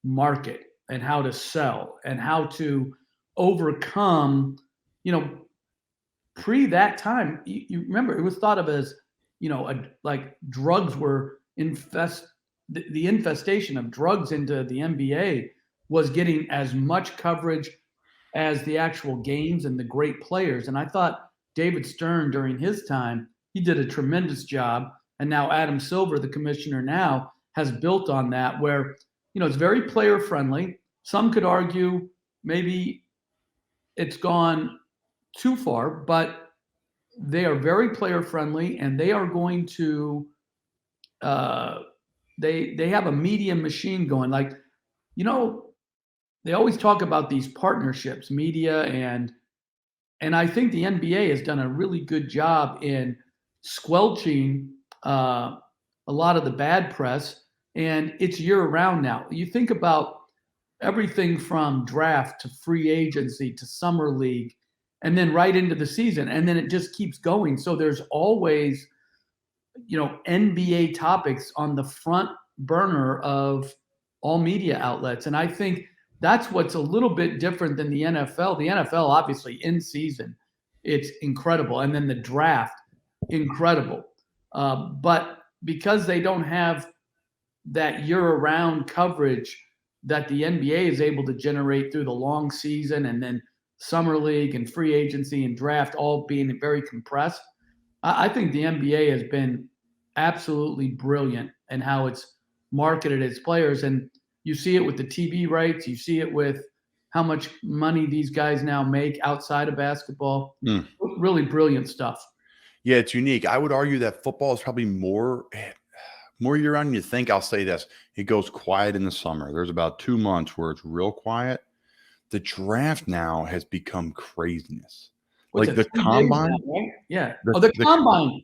S3: market and how to sell and how to overcome, pre that time, you remember it was thought of as, like drugs were the infestation of drugs into the NBA was getting as much coverage as the actual games and the great players. And I thought David Stern, during his time, he did a tremendous job. And now Adam Silver, the commissioner now, has built on that, where, it's very player friendly. Some could argue maybe it's gone too far, but they are very player friendly, and they are going to they have a media machine going. Like, they always talk about these partnerships, media, and I think the NBA has done a really good job in squelching a lot of the bad press, and it's year round now. You think about everything from draft to free agency to summer league, and then right into the season, and then it just keeps going. So there's always, NBA topics on the front burner of all media outlets. And I think that's what's a little bit different than the NFL. The NFL, obviously, in season, it's incredible. And then the draft, incredible. But because they don't have that year-round coverage that the NBA is able to generate through the long season, and then summer league and free agency and draft all being very compressed, I think the NBA has been absolutely brilliant in how it's marketed its players. And you see it with the TV rights. You see it with how much money these guys now make outside of basketball. Really brilliant stuff.
S1: Yeah, it's unique. I would argue that football is probably more year-round than you think. I'll say this. It goes quiet in the summer. There's about 2 months where it's real quiet. The draft now has become craziness. Like the combine.
S3: Now, right? Yeah. The combine.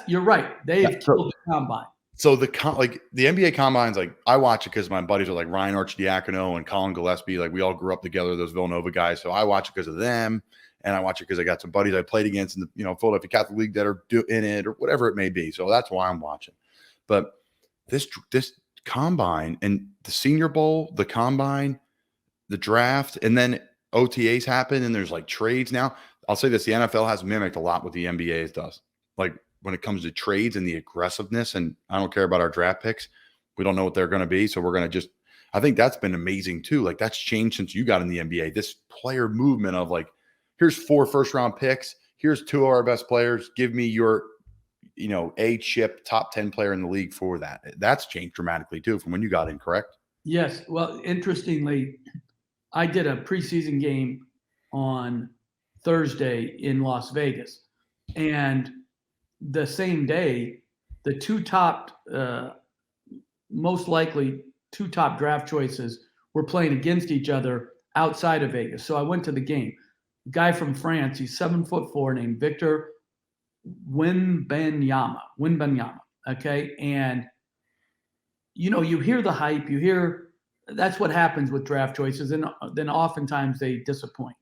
S3: You're right. They've killed the combine.
S1: So the NBA combine's like, I watch it because my buddies are like Ryan Arcidiacono and Colin Gillespie. Like, we all grew up together, those Villanova guys. So I watch it because of them. And I watch it because I got some buddies I played against in the Philadelphia Catholic League that are in it, or whatever it may be. So that's why I'm watching. But this combine and the Senior Bowl, the combine, the draft, and then OTAs happen, and there's like trades now. I'll say this: the NFL has mimicked a lot what the NBA does. Like, when it comes to trades and the aggressiveness, and I don't care about our draft picks. We don't know what they're going to be. So we're going to I think that's been amazing too. Like, that's changed since you got in the NBA. This player movement of like, here's 4 first-round picks. Here's 2 of our best players. Give me your, A-chip top 10 player in the league for that. That's changed dramatically too from when you got in, correct?
S3: Yes. Well, interestingly, I did a preseason game on Thursday in Las Vegas. And the same day, the 2 top, most likely 2 top draft choices were playing against each other outside of Vegas. So I went to the game. A guy from France, he's 7'4", named Victor Wembanyama. Okay. And, you hear the hype, that's what happens with draft choices. And then oftentimes they disappoint.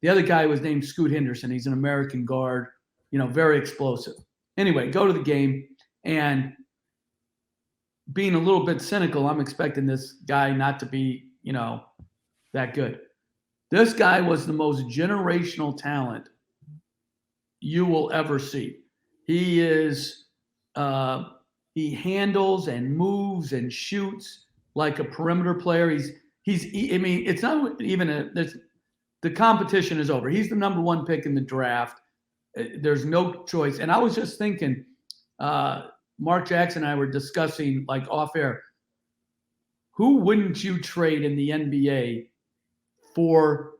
S3: The other guy was named Scoot Henderson. He's an American guard. very explosive. Anyway, go to the game, and being a little bit cynical, I'm expecting this guy not to be, that good. This guy was the most generational talent you will ever see. He is, he handles and moves and shoots like a perimeter player. It's not even the competition is over. He's the number one pick in the draft. There's no choice. And I was just thinking, Mark Jackson and I were discussing like off air, who wouldn't you trade in the NBA for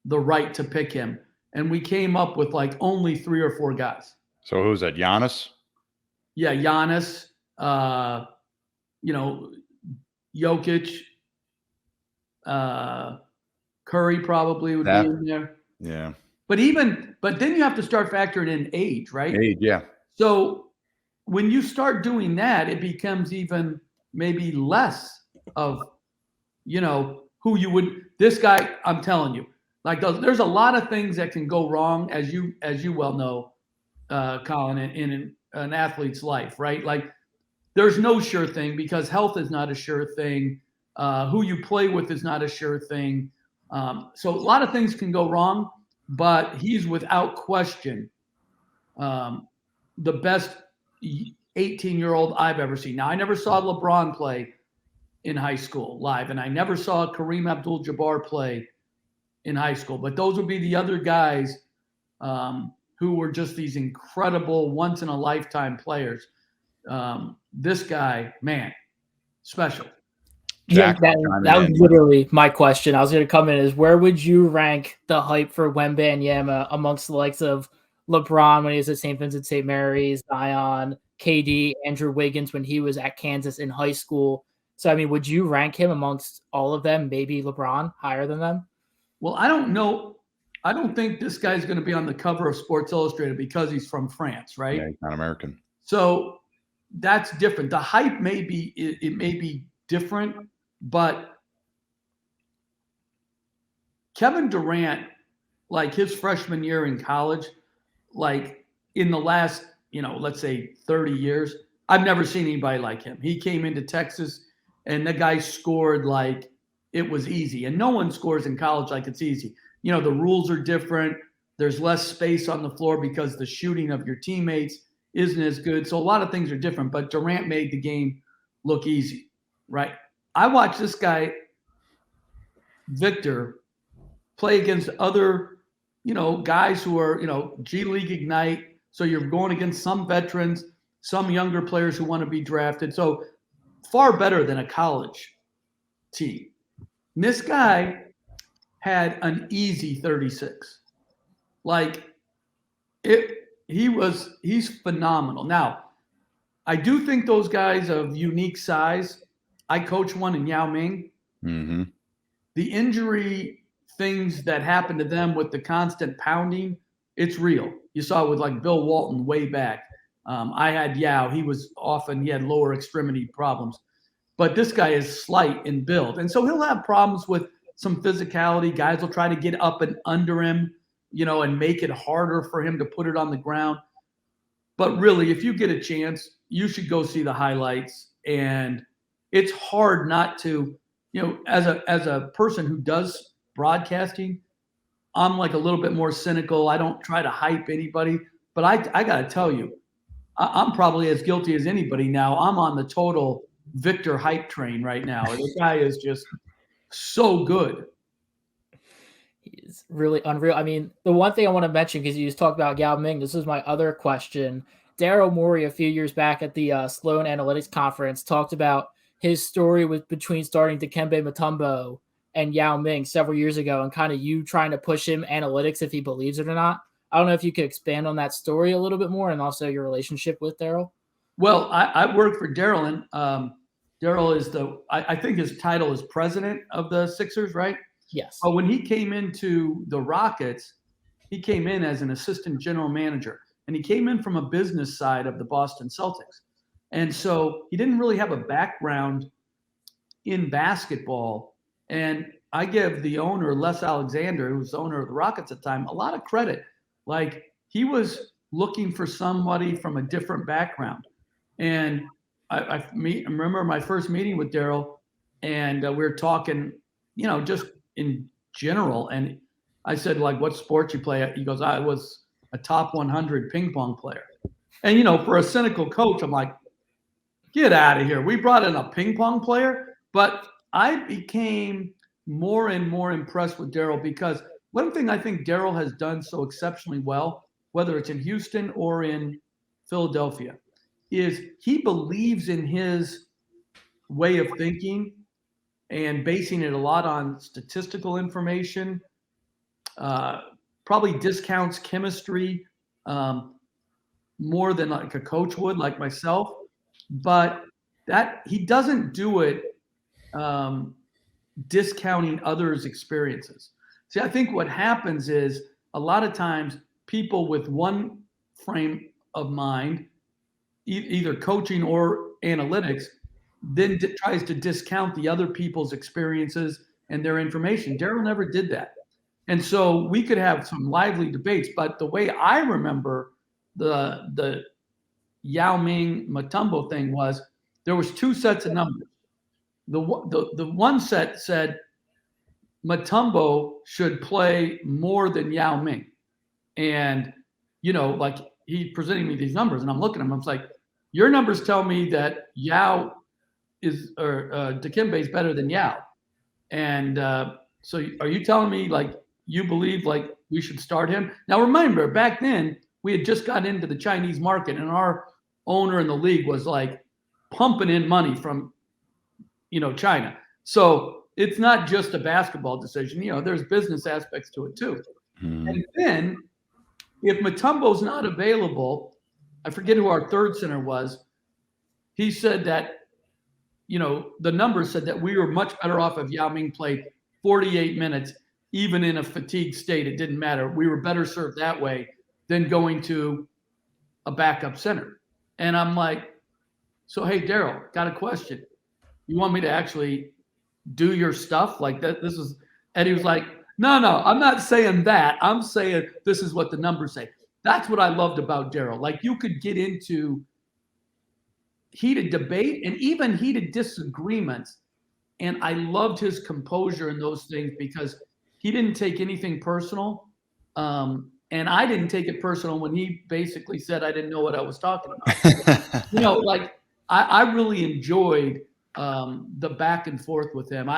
S3: the right to pick him? And we came up with like only 3 or 4 guys.
S1: So who's that? Giannis?
S3: Yeah, Giannis, Jokic, Curry probably would be in there.
S1: Yeah.
S3: But then you have to start factoring in age, right?
S1: Age, yeah.
S3: So when you start doing that, it becomes even maybe less of, who you would. This guy, I'm telling you, like there's a lot of things that can go wrong, as you well know, Colin, in an athlete's life, right? Like there's no sure thing because health is not a sure thing. Who you play with is not a sure thing. So a lot of things can go wrong, but he's without question the best 18-year-old I've ever seen. Now, I never saw LeBron play in high school live, and I never saw Kareem Abdul-Jabbar play in high school, but those would be the other guys who were just these incredible once-in-a-lifetime players. This guy, man, special.
S2: Yeah, that was literally my question. I was going to come in is where would you rank the hype for Wembanyama amongst the likes of LeBron when he was at St. Vincent St. Mary's, Zion, KD, Andrew Wiggins when he was at Kansas in high school? So, I mean, would you rank him amongst all of them, maybe LeBron higher than them?
S3: Well, I don't know. I don't think this guy's going to be on the cover of Sports Illustrated because he's from France, right?
S1: Yeah, he's not American.
S3: So that's different. The hype may be different, but Kevin Durant, like his freshman year in college, like in the last, let's say 30 years, I've never seen anybody like him. He came into Texas and the guy scored like it was easy. And no one scores in college like it's easy. The rules are different. There's less space on the floor because the shooting of your teammates isn't as good. So a lot of things are different, but Durant made the game look easy, right? I watched this guy, Victor, play against other, guys who are, G League Ignite. So you're going against some veterans, some younger players who want to be drafted. So far better than a college team. And this guy had an easy 36. Like he's phenomenal. Now, I do think those guys of unique size, I coach one in Yao Ming.
S1: Mm-hmm.
S3: The injury things that happen to them with the constant pounding, it's real. You saw it with like Bill Walton way back. I had Yao. He had lower extremity problems. But this guy is slight in build. And so he'll have problems with some physicality. Guys will try to get up and under him, and make it harder for him to put it on the ground. But really, if you get a chance, you should go see the highlights. And it's hard not to, as a person who does broadcasting, I'm like a little bit more cynical. I don't try to hype anybody. But I got to tell you, I'm probably as guilty as anybody now. I'm on the total Victor hype train right now. The guy is just so good.
S2: He's really unreal. I mean, the one thing I want to mention, because you just talked about Yao Ming, this is my other question. Daryl Morey, a few years back at the Sloan Analytics Conference, talked about his story between starting Dikembe Mutombo and Yao Ming several years ago, and kind of you trying to push him analytics if he believes it or not. I don't know if you could expand on that story a little bit more, and also your relationship with Daryl.
S3: Well, I worked for Daryl, and Daryl is I think his title is president of the Sixers, right?
S2: Yes.
S3: But when he came into the Rockets, he came in as an assistant general manager, and he came in from a business side of the Boston Celtics. And so he didn't really have a background in basketball. And I give the owner, Les Alexander, who was the owner of the Rockets at the time, a lot of credit. Like he was looking for somebody from a different background. And I remember my first meeting with Daryl, and we were talking, just in general. And I said, like, what sport you play? He goes, I was a top 100 ping pong player. And, for a cynical coach, I'm like, get out of here. We brought in a ping pong player. But I became more and more impressed with Daryl, because one thing I think Daryl has done so exceptionally well, whether it's in Houston or in Philadelphia, is he believes in his way of thinking and basing it a lot on statistical information, probably discounts chemistry more than like a coach would, like myself. But that he doesn't do it discounting others' experiences. See, I think what happens is a lot of times people with one frame of mind, either coaching or analytics, then tries to discount the other people's experiences and their information. Daryl never did that. And so we could have some lively debates, but the way I remember the Yao Ming Mutombo thing was there was two sets of numbers. The one set said Mutombo should play more than Yao Ming. And, like he presenting me these numbers, and I'm looking at them, I was like, your numbers tell me that Yao Dikembe is better than Yao. And so are you telling me, like, you believe, like, we should start him? Now, remember, back then, we had just got into the Chinese market, and our owner in the league was, like, pumping in money from, China. So it's not just a basketball decision. There's business aspects to it, too. And then if Mutombo's not available, I forget who our third center was, he said that, the numbers said that we were much better off if Yao Ming played 48 minutes, even in a fatigued state. It didn't matter. We were better served that way than going to a backup center. And I'm like, so, hey, Daryl, got a question. You want me to actually do your stuff like that? And he was like, no, I'm not saying that. I'm saying this is what the numbers say. That's what I loved about Daryl. Like, you could get into heated debate and even heated disagreements. And I loved his composure in those things because he didn't take anything personal. And I didn't take it personal when he basically said I didn't know what I was talking about. I really enjoyed the back and forth with him.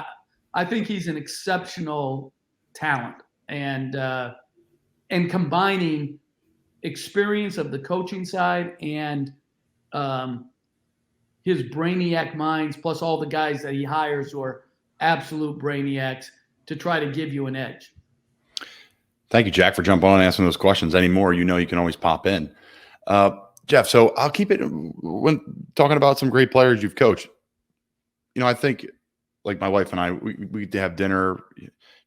S3: I think he's an exceptional talent, and combining experience of the coaching side and his brainiac minds, plus all the guys that he hires who are absolute brainiacs to try to give you an edge.
S1: Thank you, Jack, for jumping on and asking those questions. Any more, you can always pop in. Jeff, so I'll keep it when talking about some great players you've coached. I think, like, my wife and I, we have dinner.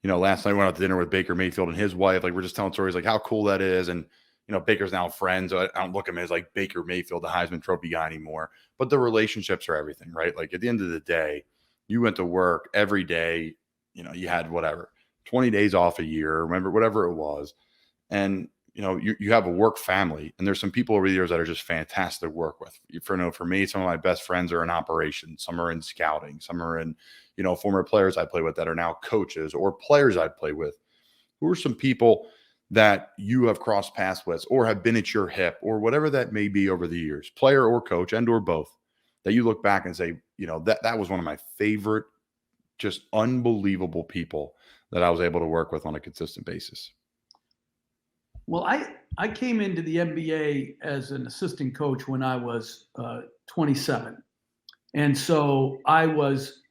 S1: Last night we went out to dinner with Baker Mayfield and his wife. Like, we're just telling stories like how cool that is. And, Baker's now friends. So I don't look at him as like Baker Mayfield, the Heisman Trophy guy anymore. But the relationships are everything, right? Like, at the end of the day, you went to work every day. You had whatever, 20 days off a year, remember, whatever it was. And, you have a work family, and there's some people over the years that are just fantastic to work with. For me, some of my best friends are in operations, some are in scouting, some are in, former players I play with that are now coaches, or players I play with. Who are some people that you have crossed paths with or have been at your hip or whatever that may be over the years, player or coach and or both, that you look back and say, that was one of my favorite, just unbelievable people that I was able to work with on a consistent basis?
S3: Well, I came into the NBA as an assistant coach when I was 27. And so I was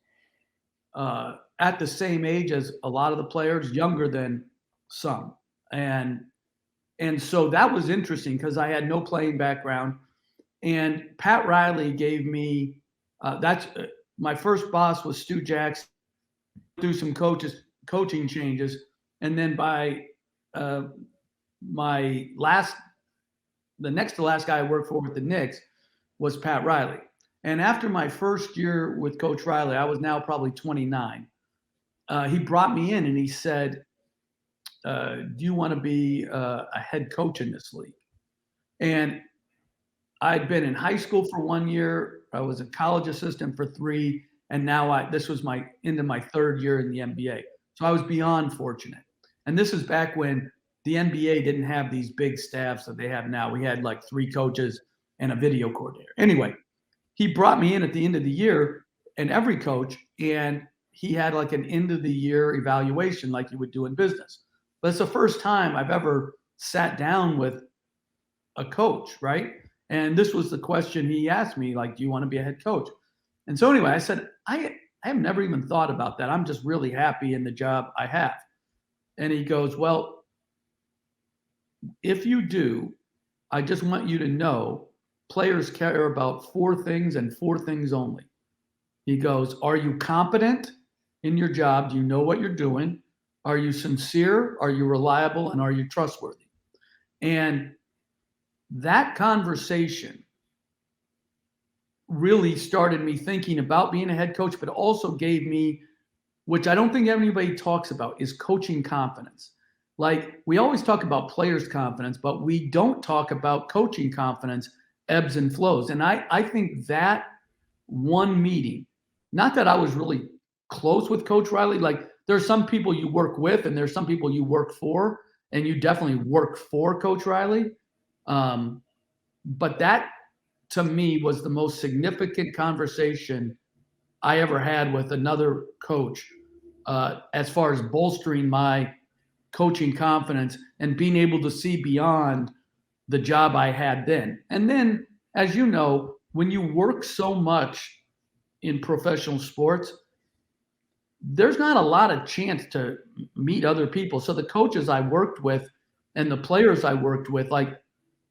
S3: at the same age as a lot of the players, younger than some. And so that was interesting because I had no playing background. And Pat Riley gave me my first boss was Stu Jackson, through some coaching changes. And then by the next to last guy I worked for with the Knicks was Pat Riley. And after my first year with Coach Riley, I was now probably 29. He brought me in and he said, do you want to be a head coach in this league? And I'd been in high school for 1 year. I was a college assistant for 3. And now this was into my 3rd year in the NBA. So I was beyond fortunate. And this is back when the NBA didn't have these big staffs that they have now. We had like 3 coaches and a video coordinator. Anyway, he brought me in at the end of the year, and every coach, and he had like an end of the year evaluation like you would do in business. But it's the first time I've ever sat down with a coach, right? And this was the question he asked me, like, do you want to be a head coach? And so anyway, I said, I have never even thought about that. I'm just really happy in the job I have. And he goes, well, if you do, I just want you to know players care about 4 things and 4 things only. He goes, are you competent in your job? Do you know what you're doing? Are you sincere? Are you reliable? And are you trustworthy? And that conversation really started me thinking about being a head coach, but also gave me, which I don't think anybody talks about, is coaching confidence. Like, we always talk about players' confidence, but we don't talk about coaching confidence, ebbs and flows. And I think that one meeting, not that I was really close with Coach Riley, like there's some people you work with and there's some people you work for, and you definitely work for Coach Riley. But that, to me, was the most significant conversation I ever had with another coach as far as bolstering my coaching confidence and being able to see beyond the job I had then. And then, as you know, when you work so much in professional sports, there's not a lot of chance to meet other people. So the coaches I worked with and the players I worked with, like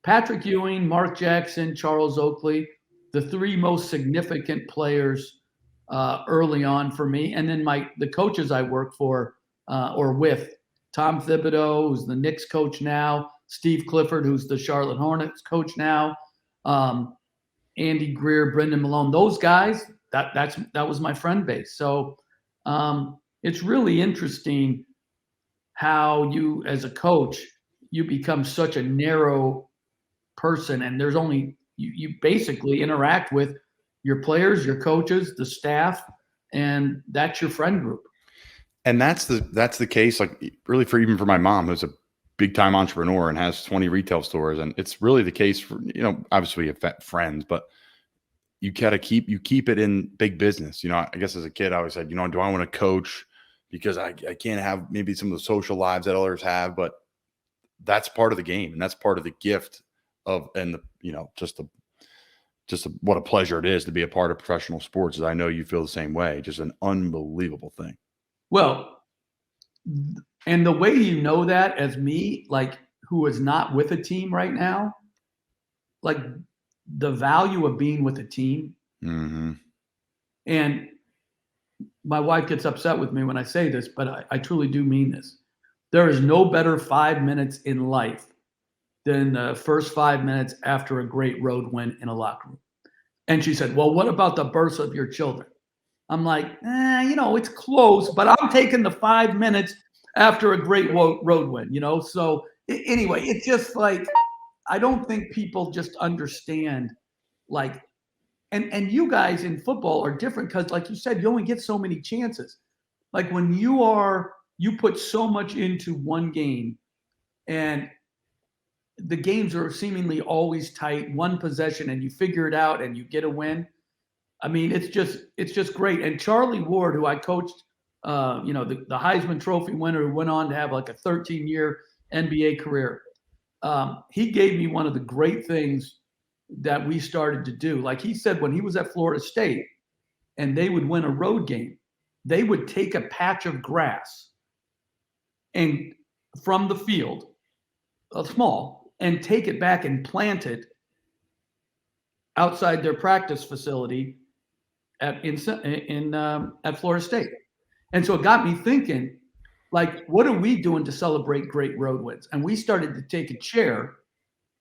S3: Patrick Ewing, Mark Jackson, Charles Oakley, the 3 most significant players early on for me. And then the coaches I worked for or with, Tom Thibodeau, who's the Knicks coach now, Steve Clifford, who's the Charlotte Hornets coach now, Andy Greer, Brendan Malone, those guys, that was my friend base. So it's really interesting how you, as a coach, you become such a narrow person, and there's only you basically interact with your players, your coaches, the staff, and that's your friend group.
S1: And that's the case, like, really, for even for my mom, who's a big time entrepreneur and has 20 retail stores. And it's really the case for, obviously you have friends, but you gotta keep it in big business. I guess as a kid, I always said, do I want to coach because I can't have maybe some of the social lives that others have, but that's part of the game and that's part of the gift of, and what a pleasure it is to be a part of professional sports. As I know you feel the same way, just an unbelievable thing.
S3: Well, and the way you know that, as me, like, who is not with a team right now, like the value of being with a team.
S1: Mm-hmm.
S3: And my wife gets upset with me when I say this, but I truly do mean this. There is no better 5 minutes in life than the first 5 minutes after a great road win in a locker room. And she said, well, what about the births of your children? I'm like, it's close, but I'm taking the 5 minutes after a great road win, So anyway, it's just like, I don't think people just understand, like, and you guys in football are different because, like you said, you only get so many chances. Like when you put so much into one game and the games are seemingly always tight, one possession, and you figure it out and you get a win. I mean, it's just great. And Charlie Ward, who I coached, the Heisman Trophy winner who went on to have like a 13-year NBA career, he gave me one of the great things that we started to do. Like he said, when he was at Florida State and they would win a road game, they would take a patch of grass and from the field, small, and take it back and plant it outside their practice facility at Florida State. And so it got me thinking, like, what are we doing to celebrate great road wins? And we started to take a chair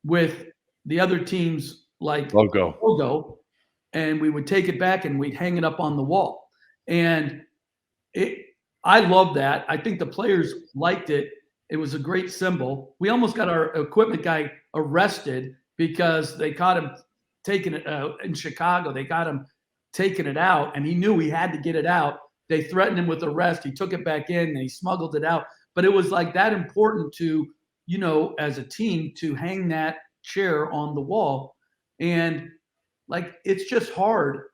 S3: with the other team's logo, and we would take it back and we'd hang it up on the wall. And I love that. I think the players liked it. It was a great symbol. We almost got our equipment guy arrested because they caught him taking it in Chicago. They got him taking it out, and he knew he had to get it out. They threatened him with arrest. He took it back in, and he smuggled it out. But it was like that important to, as a team, to hang that chair on the wall. And like, it's just hard.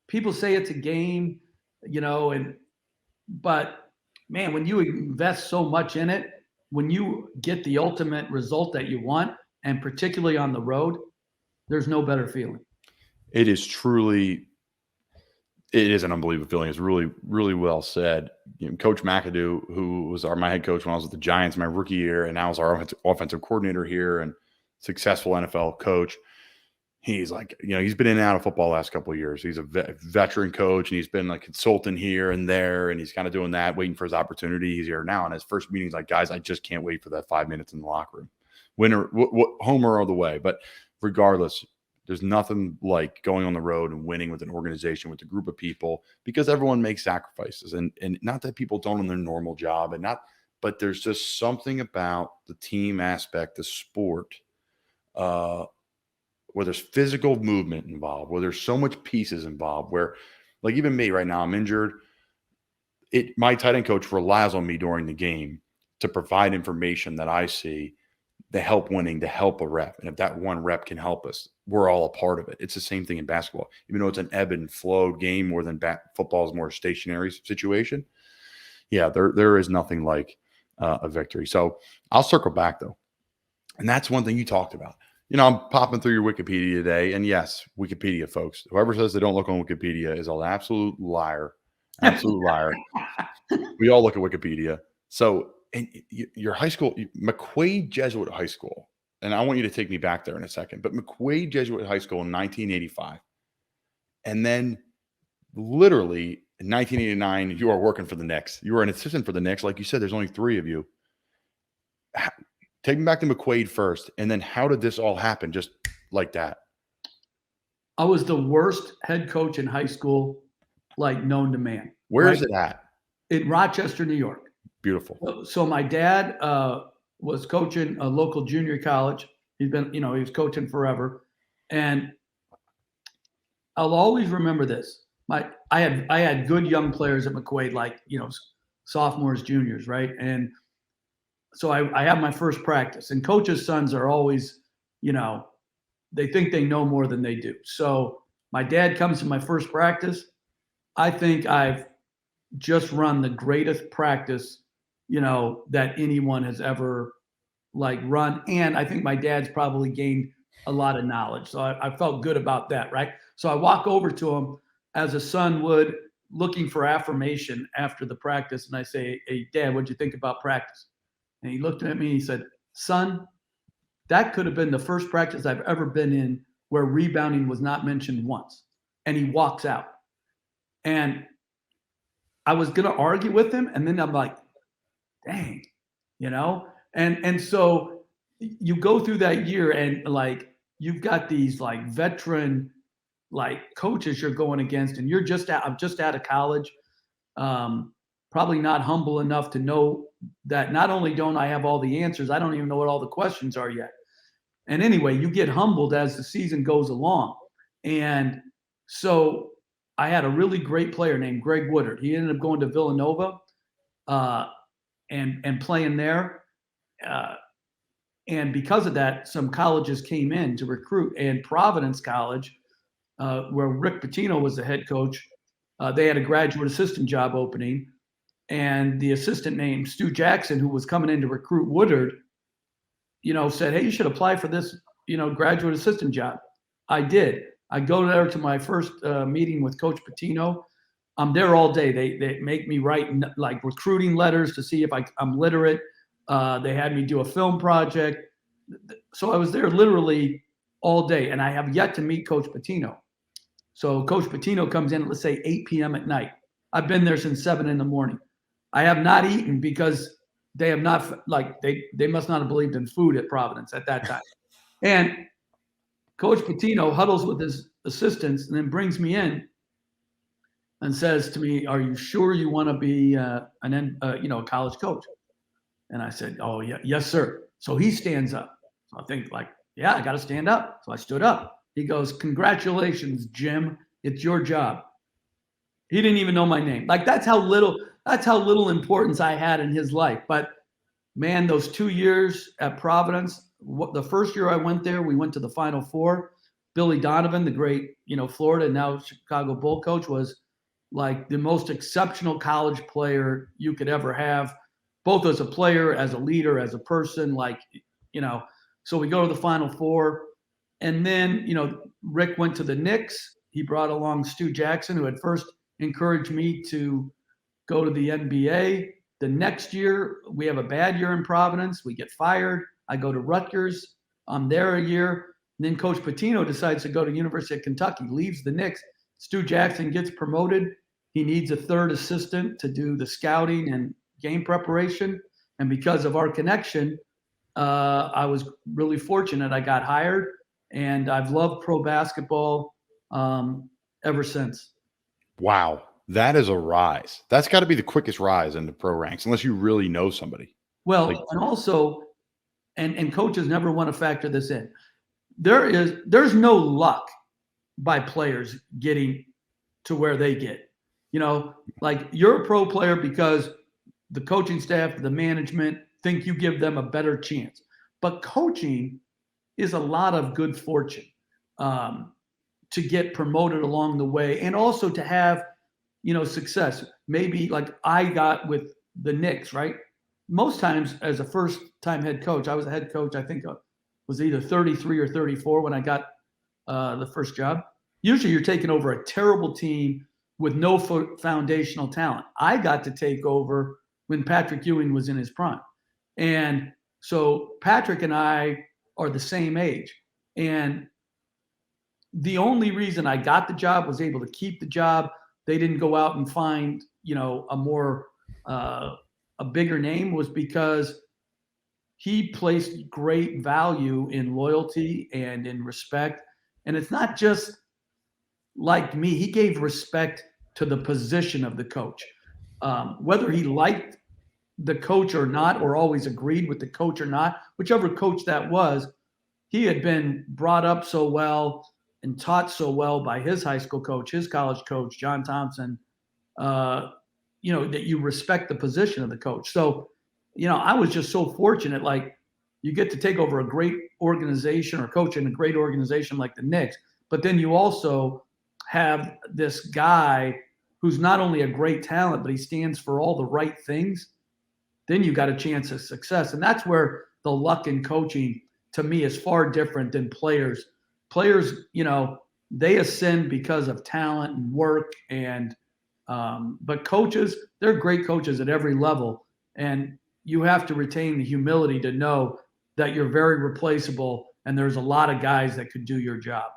S3: People say it's a game, but man, when you invest so much in it, when you get the ultimate result that you want, and particularly on the road, there's no better feeling.
S1: It is an unbelievable feeling. It's really, really well said. Coach McAdoo, who was my head coach when I was with the Giants my rookie year, and now is our offensive coordinator here and successful NFL coach. He's like, he's been in and out of football the last couple of years. He's a veteran coach, and he's been like consultant here and there, and he's kind of doing that, waiting for his opportunity. He's here now, and his first meeting, he's like, guys, I just can't wait for that 5 minutes in the locker room, winner, home or the way. But regardless, there's nothing like going on the road and winning with an organization, with a group of people, because everyone makes sacrifices, and not that people don't in their normal job, but there's just something about the team aspect, the sport, where there's physical movement involved, where there's so much pieces involved, where like even me right now, I'm injured. My tight end coach relies on me during the game to provide information that I see to help winning, to help a rep. And if that one rep can help us, we're all a part of it. It's the same thing in basketball. Even though it's an ebb and flow game more than football is more a stationary situation. Yeah, there is nothing like a victory. So I'll circle back though. And that's one thing you talked about. I'm popping through your Wikipedia today, and yes, Wikipedia, folks. Whoever says they don't look on Wikipedia is an absolute liar. Absolute liar. We all look at Wikipedia. So, and your high school, McQuaid Jesuit High School, and I want you to take me back there in a second, but McQuaid Jesuit High School in 1985. And then literally in 1989, you are working for the Knicks. You were an assistant for the Knicks. Like you said, there's only 3 of you. Take me back to McQuaid first, and then how did this all happen just like that?
S3: I was the worst head coach in high school, like known to man.
S1: Where is it at?
S3: In Rochester, New York.
S1: Beautiful.
S3: So my dad was coaching a local junior college. He's been, he was coaching forever. And I'll always remember this. I had good young players at McQuaid, like, sophomores, juniors, right? And so I have my first practice, and coaches' sons are always, they think they know more than they do. So my dad comes to my first practice. I think I've just run the greatest practice, that anyone has ever run. And I think my dad's probably gained a lot of knowledge. So I felt good about that. Right. So I walk over to him as a son would, looking for affirmation after the practice. And I say, "Hey, Dad, what'd you think about practice?" And he looked at me and he said, "Son, that could have been the first practice I've ever been in where rebounding was not mentioned once." And he walks out. And I was going to argue with him. And then I'm like, dang, and so you go through that year, and you've got these veteran coaches you're going against, and I'm just out of college. Probably not humble enough to know that not only don't I have all the answers, I don't even know what all the questions are yet. And anyway, you get humbled as the season goes along. And so I had a really great player named Greg Woodard. He ended up going to Villanova and playing there. And because of that, some colleges came in to recruit. And Providence College, where Rick Pitino was the head coach, they had a graduate assistant job opening. And the assistant named Stu Jackson, who was coming in to recruit Woodard, said, "Hey, you should apply for this, graduate assistant job." I did. I go there to my first meeting with Coach Pitino. I'm there all day. They make me write recruiting letters to see if I'm literate. They had me do a film project. So I was there literally all day, and I have yet to meet Coach Pitino. So Coach Pitino comes in at, let's say, 8 p.m. at night. I've been there since 7 in the morning. I have not eaten because they have not, they must not have believed in food at Providence at that time. And Coach Pitino huddles with his assistants and then brings me in and says to me, "Are you sure you want to be a college coach?" And I said, "Oh, yeah, yes, sir." So he stands up So I think like, yeah, I got to stand up. So I stood up. He goes, "Congratulations, Jim. It's your job." He didn't even know my name. Like that's how little importance I had in his life. But man, those 2 years at Providence, the first year I went there, we went to the Final Four. Billy Donovan, the great, Florida and now Chicago Bull coach, was like the most exceptional college player you could ever have, both as a player, as a leader, as a person, so we go to the Final Four. And then, Rick went to the Knicks. He brought along Stu Jackson, who had first encouraged me to go to the NBA. The next year, we have a bad year in Providence. We get fired. I go to Rutgers. I'm there a year. And then Coach Pitino decides to go to University of Kentucky, leaves the Knicks. Stu Jackson gets promoted. He needs a third assistant to do the scouting and game preparation. And because of our connection, I was really fortunate. I got hired, and I've loved pro basketball ever since.
S1: Wow. That is a rise. That's got to be the quickest rise in the pro ranks, unless you really know somebody.
S3: Well, and also, and coaches never want to factor this in. There's no luck by players getting to where they get. Like you're a pro player because the coaching staff, the management think you give them a better chance. But coaching is a lot of good fortune to get promoted along the way, and also to have success. Maybe like I got with the Knicks, right? Most times as a first-time head coach, I was a head coach, I think was either 33 or 34 when I got the first job. Usually you're taking over a terrible team with no foundational talent. I got to take over when Patrick Ewing was in his prime. And so Patrick and I are the same age. And the only reason I got the job, was able to keep the job, they didn't go out and find, a bigger name, was because he placed great value in loyalty and in respect. And it's not just like me. He gave respect to the position of the coach. Whether he liked the coach or not, or always agreed with the coach or not, whichever coach that was, he had been brought up so well and taught so well by his high school coach, his college coach, John Thompson, that you respect the position of the coach. So, I was just so fortunate. Like, you get to take over a great organization or coach in a great organization like the Knicks, but then you also have this guy who's not only a great talent, but he stands for all the right things. Then you got a chance of success. And that's where the luck in coaching, to me, is far different than players. Players, they ascend because of talent and work, and but coaches, they're great coaches at every level. And you have to retain the humility to know that you're very replaceable, and there's a lot of guys that could do your job.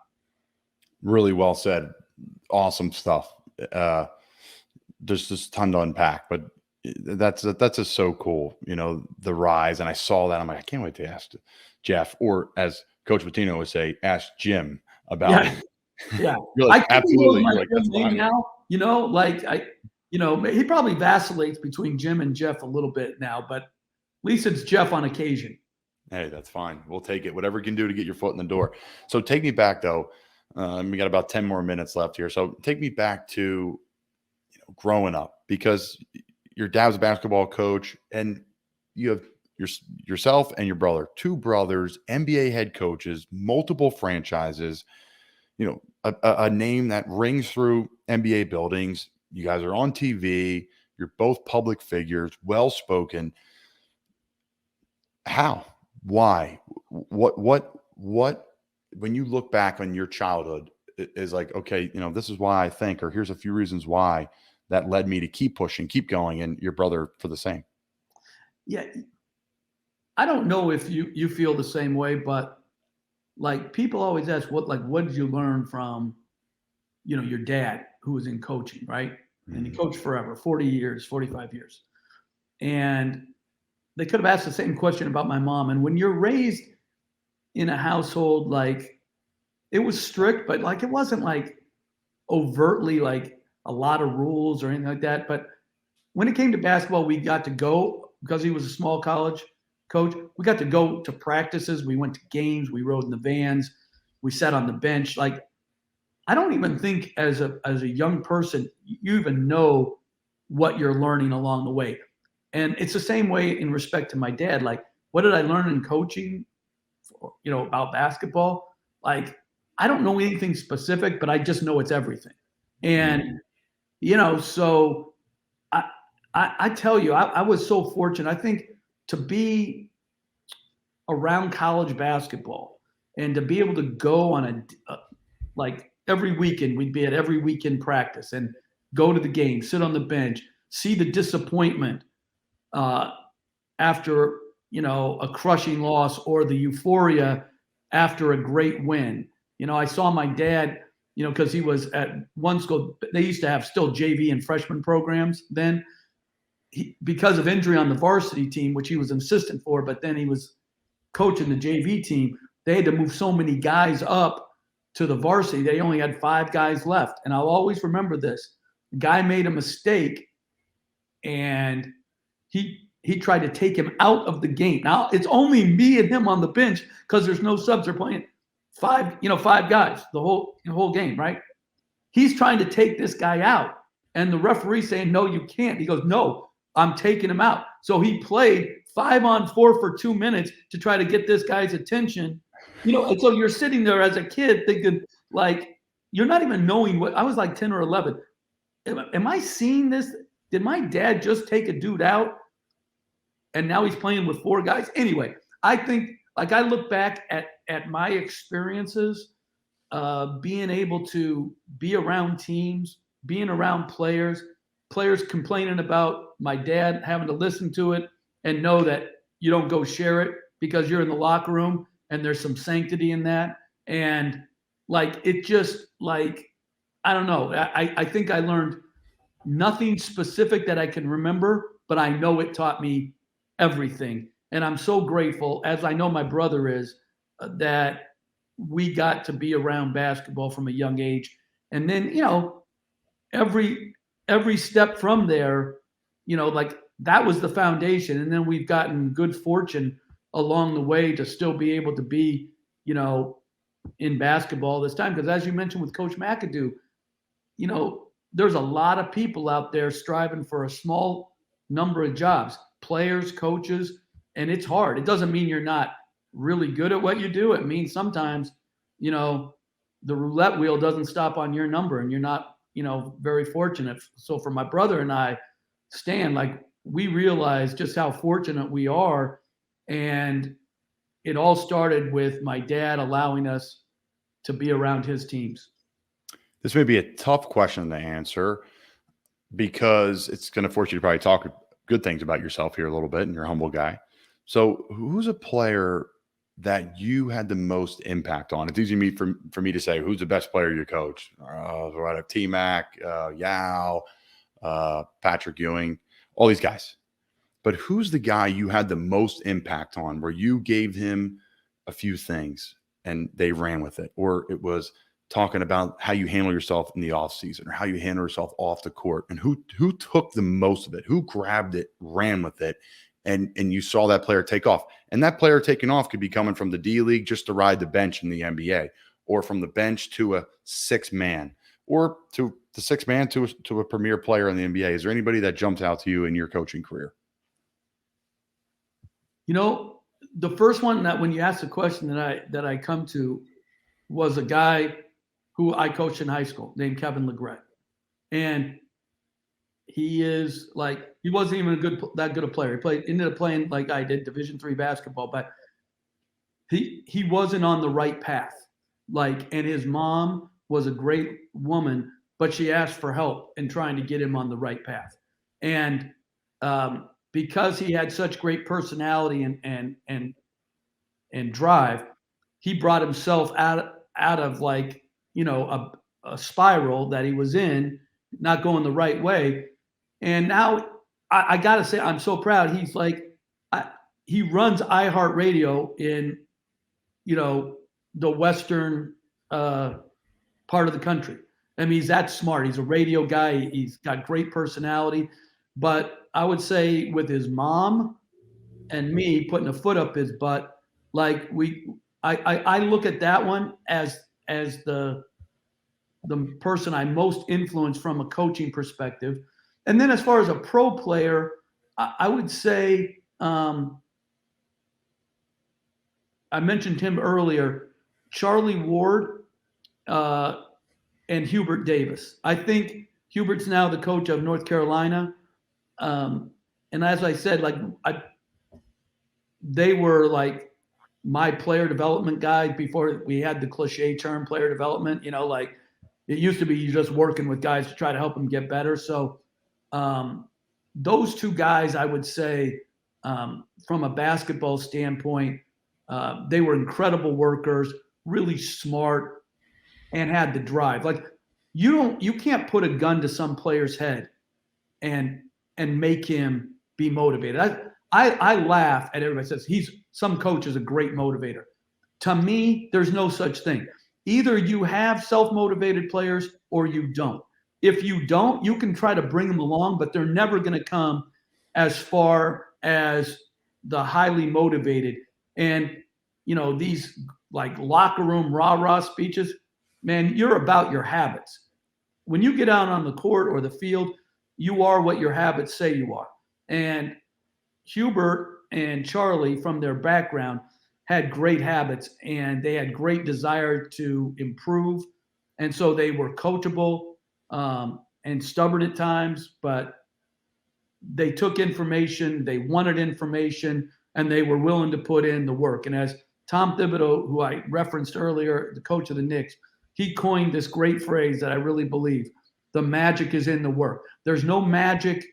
S1: Really well said. Awesome stuff. There's just a ton to unpack, but that's just so cool. The rise. And I saw that. I'm like, I can't wait to ask Jeff, or as Coach Pitino would say, ask Jim about it.
S3: Yeah.
S1: You're like, absolutely.
S3: You're
S1: like, that's fine.
S3: Now, he probably vacillates between Jim and Jeff a little bit now, but at least it's Jeff on occasion.
S1: Hey, that's fine. We'll take it. Whatever you can do to get your foot in the door. So take me back, though. We got about 10 more minutes left here. So take me back to growing up, because your dad was a basketball coach, and you have yourself and your brother, two brothers, NBA head coaches, multiple franchises, a name that rings through NBA buildings. You guys are on TV. You're both public figures, well-spoken. How? Why? What, when you look back on your childhood, is like, okay, this is why I think, or here's a few reasons why that led me to keep pushing, keep going, and your brother for the same.
S3: Yeah. I don't know if you feel the same way, but like, people always ask, what did you learn from, your dad, who was in coaching, right? Mm-hmm. And he coached forever, 40 years, 45 years. And they could have asked the same question about my mom. And when you're raised in a household, like, it was strict, but like, it wasn't like overtly like a lot of rules or anything like that. But when it came to basketball, we got to go, because he was a small college Coach, we got to go to practices. We went to games. We rode in the vans. We sat on the bench. Like, I don't even think as a young person, you even know what you're learning along the way. And it's the same way in respect to my dad. Like, what did I learn in coaching, about basketball? Like, I don't know anything specific, but I just know it's everything. And, so I tell you, I was so fortunate. I think to be around college basketball and to be able to go on like every weekend, we'd be at every weekend practice and go to the game, sit on the bench, see the disappointment after, a crushing loss, or the euphoria after a great win. I saw my dad, because he was at one school, they used to have still JV and freshman programs then. Because of injury on the varsity team, which he was an assistant for, but then he was coaching the JV team, they had to move so many guys up to the varsity. They only had 5 guys left. And I'll always remember this. The guy made a mistake, and he tried to take him out of the game. Now, it's only me and him on the bench because there's no subs. They're playing 5 guys the whole game, right? He's trying to take this guy out. And the referee saying, no, you can't. He goes, no, I'm taking him out. So he played 5-on-4 for 2 minutes to try to get this guy's attention. And so you're sitting there as a kid thinking, like, you're not even knowing what – I was like 10 or 11. Am I seeing this? Did my dad just take a dude out and now he's playing with 4 guys? Anyway, I think, like, I look back at my experiences being able to be around teams, being around players complaining about my dad having to listen to it and know that you don't go share it because you're in the locker room and there's some sanctity in that. And like, it just like, I don't know. I think I learned nothing specific that I can remember, but I know it taught me everything. And I'm so grateful, as I know my brother is, that we got to be around basketball from a young age. And then, every step from there, like, that was the foundation. And then we've gotten good fortune along the way to still be able to be, in basketball this time. Because as you mentioned with Coach McAdoo, there's a lot of people out there striving for a small number of jobs, players, coaches, and it's hard. It doesn't mean you're not really good at what you do. It means sometimes, the roulette wheel doesn't stop on your number and you're not, very fortunate. So for my brother and I, Stan, like, we realize just how fortunate we are. And it all started with my dad allowing us to be around his teams.
S1: This may be a tough question to answer because it's going to force you to probably talk good things about yourself here a little bit, and you're a humble guy. So who's a player that you had the most impact on? It's easy for me to say, who's the best player you coach? T-Mac, Yao, Patrick Ewing, all these guys. But who's the guy you had the most impact on where you gave him a few things and they ran with it? Or it was talking about how you handle yourself in the offseason or how you handle yourself off the court, and who took the most of it, who grabbed it, ran with it, and you saw that player take off. And that player taking off could be coming from the D League just to ride the bench in the NBA, or from the bench to a 6-man, or to the 6-man to a premier player in the NBA. Is there anybody that jumps out to you in your coaching career?
S3: The first one that when you asked the question that I come to was a guy who I coached in high school named Kevin Legret. And he is like, he wasn't even that good a player. He ended up playing like I did, Division III basketball, but he wasn't on the right path. Like, and his mom was a great woman, but she asked for help in trying to get him on the right path. And because he had such great personality and drive, he brought himself out of like, a spiral that he was in, not going the right way. And now I got to say, I'm so proud. He's like, he runs iHeartRadio in, the Western part of the country. I mean, he's that smart. He's a radio guy. He's got great personality. But I would say with his mom and me putting a foot up his butt. Like I look at that one as the person I most influenced from a coaching perspective. And then as far as a pro player, I would say I mentioned him earlier, Charlie Ward and Hubert Davis. I think Hubert's now the coach of North Carolina. And as I said, like they were like my player development guys before we had the cliche term player development. Like it used to be you just working with guys to try to help them get better. So those two guys, I would say, from a basketball standpoint, they were incredible workers, really smart, and had the drive. Like you can't put a gun to some player's head and make him be motivated. I laugh at everybody says some coach is a great motivator. To me, there's no such thing. Either you have self-motivated players or you don't. If you don't, you can try to bring them along, but they're never going to come as far as the highly motivated. And, these like locker room rah-rah speeches, man, you're about your habits. When you get out on the court or the field, you are what your habits say you are. And Hubert and Charlie, from their background, had great habits and they had great desire to improve. And so they were coachable and stubborn at times, but they took information, they wanted information, and they were willing to put in the work. And as Tom Thibodeau, who I referenced earlier, the coach of the Knicks, he coined this great phrase that I really believe: the magic is in the work. There's no magic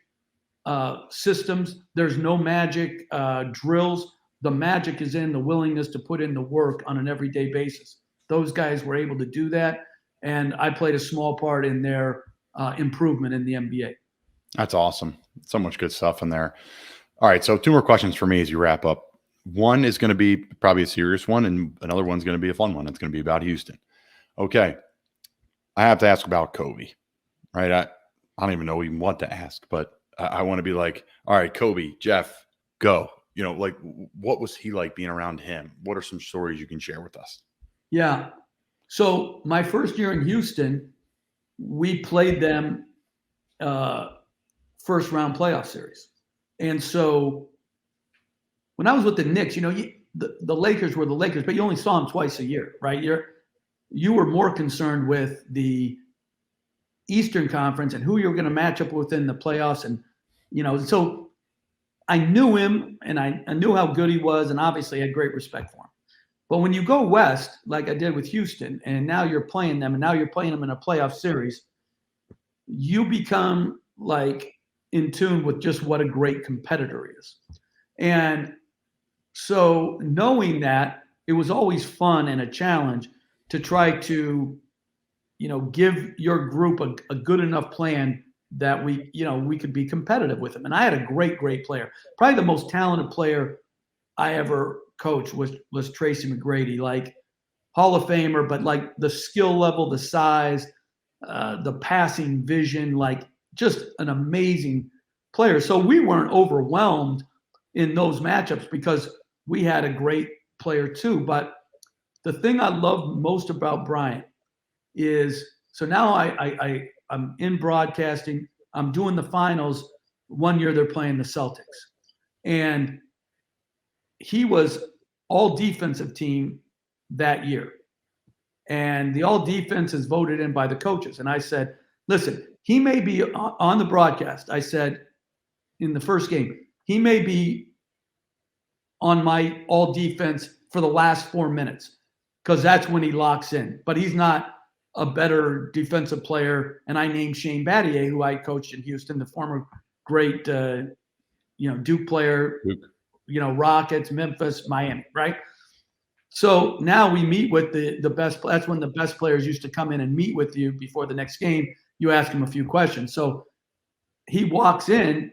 S3: systems. There's no magic drills. The magic is in the willingness to put in the work on an everyday basis. Those guys were able to do that, and I played a small part in their improvement in the NBA.
S1: That's awesome. So much good stuff in there. All right, so 2 more questions for me as you wrap up. One is going to be probably a serious one, and another one's going to be a fun one. It's going to be about Houston. Okay, I have to ask about Kobe, right? I don't even know even what to ask, but I want to be like, all right, Kobe, Jeff, go. Like what was he like being around him? What are some stories you can share with us?
S3: Yeah. So my first year in Houston, we played them first round playoff series. And so when I was with the Knicks, the Lakers were the Lakers, but you only saw them twice a year, right? You were more concerned with the Eastern Conference and who you were going to match up with in the playoffs. And, so I knew him and I knew how good he was, and obviously I had great respect for him. But when you go west, like I did with Houston, and now you're playing them, and now you're playing them in a playoff series, you become like in tune with just what a great competitor he is. And so knowing that, it was always fun and a challenge to try to, give your group a good enough plan that we could be competitive with them. And I had a great player. Probably the most talented player I ever coached was Tracy McGrady, like Hall of Famer, but like the skill level, the size, the passing vision, like just an amazing player. So we weren't overwhelmed in those matchups because we had a great player too. But the thing I love most about Bryant is, so now I'm in broadcasting. I'm doing the finals. One year they're playing the Celtics. And he was all defensive team that year. And the all defense is voted in by the coaches. And I said, listen, he may be on the broadcast. I said in the first game, he may be on my all defense for the last 4 minutes because that's when he locks in. But he's not a better defensive player. And I named Shane Battier, who I coached in Houston, the former great, Duke player, Duke. Rockets, Memphis, Miami, right? So now we meet with the best. That's when the best players used to come in and meet with you before the next game. You ask him a few questions. So he walks in,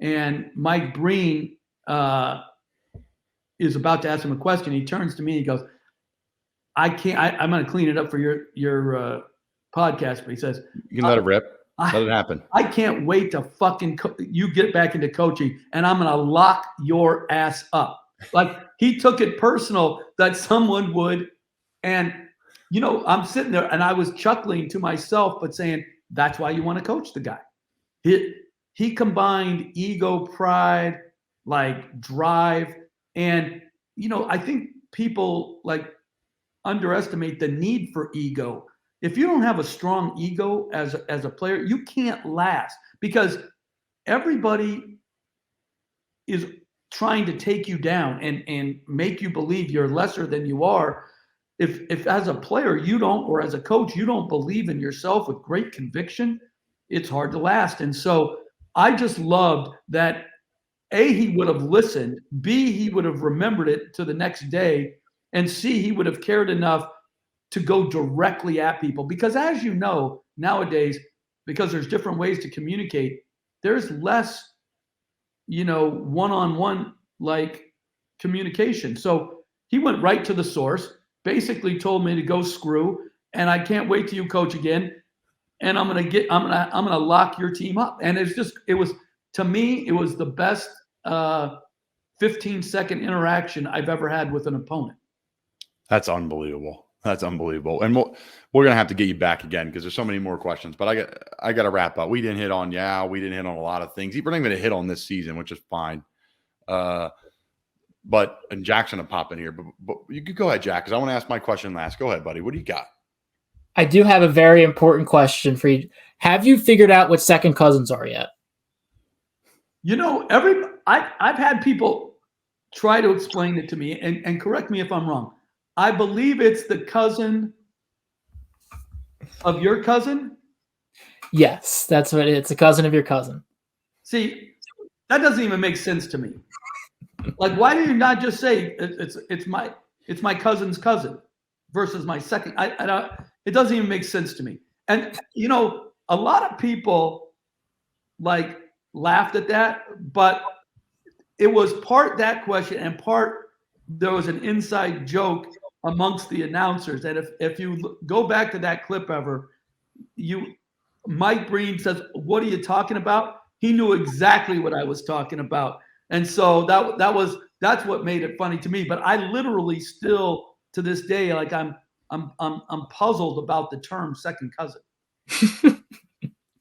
S3: and Mike Breen is about to ask him a question. He turns to me. He goes, "I can't. I'm going to clean it up for your podcast." But he says,
S1: "You can let it rip." Let it happen.
S3: I can't wait to fucking you get back into coaching, and I'm going to lock your ass up. Like, he took it personal that someone would. And, you know, I'm sitting there and I was chuckling to myself, but saying, that's why you want to coach the guy. He combined ego, pride, like drive. And, you know, I think people like underestimate the need for ego. If you don't have a strong ego as a player, you can't last, because everybody is trying to take you down and make you believe you're lesser than you are. If as a player you don't, or as a coach, you don't believe in yourself with great conviction, it's hard to last. And so I just loved that, A, he would have listened, B, he would have remembered it to the next day, and C, he would have cared enough to go directly at people. Because as you know, nowadays, because there's different ways to communicate, there's less, you know, one-on-one like communication. So he went right to the source, basically told me to go screw, and I can't wait till you coach again. And I'm gonna lock your team up. And it was to me, it was the best 15-second interaction I've ever had with an opponent.
S1: That's unbelievable. That's unbelievable. And we're going to have to get you back again because there's so many more questions. But I got to wrap up. We didn't hit on a lot of things. We're not going to hit on this season, which is fine. And Jack's going to pop in here. But you could go ahead, Jack, because I want to ask my question last. Go ahead, buddy. What do you got?
S2: I do have a very important question for you. Have you figured out what second cousins are yet?
S3: You know, I've had people try to explain it to me, and correct me if I'm wrong. I believe it's the cousin of your cousin.
S2: Yes, that's what it's a cousin of your cousin.
S3: See, that doesn't even make sense to me. Like, why do you not just say it's my cousin's cousin versus my second? I don't. It doesn't even make sense to me. And you know, a lot of people like laughed at that, but it was part that question and part there was an inside joke amongst the announcers. And if you go back to that clip ever, Mike Breen says, "What are you talking about?" He knew exactly what I was talking about. And so that's what made it funny to me. But I literally still to this day, like I'm puzzled about the term second cousin.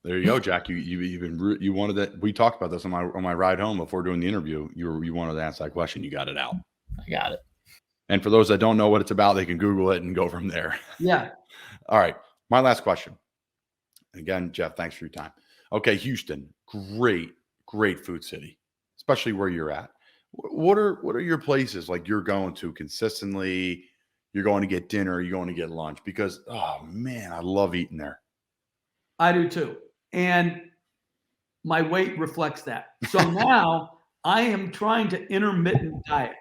S1: There you go, Jack. You wanted that. We talked about this on my ride home before doing the interview. You wanted to ask that question. You got it out.
S2: I got it.
S1: And for those that don't know what it's about, they can Google it and go from there.
S3: Yeah.
S1: All right. My last question. Again, Jeff, thanks for your time. Okay, Houston, great food city, especially where you're at. What are your places like you're going to consistently? You're going to get dinner, you're going to get lunch, because oh man, I love eating there.
S3: I do too. And my weight reflects that. So now I am trying to intermittent diet,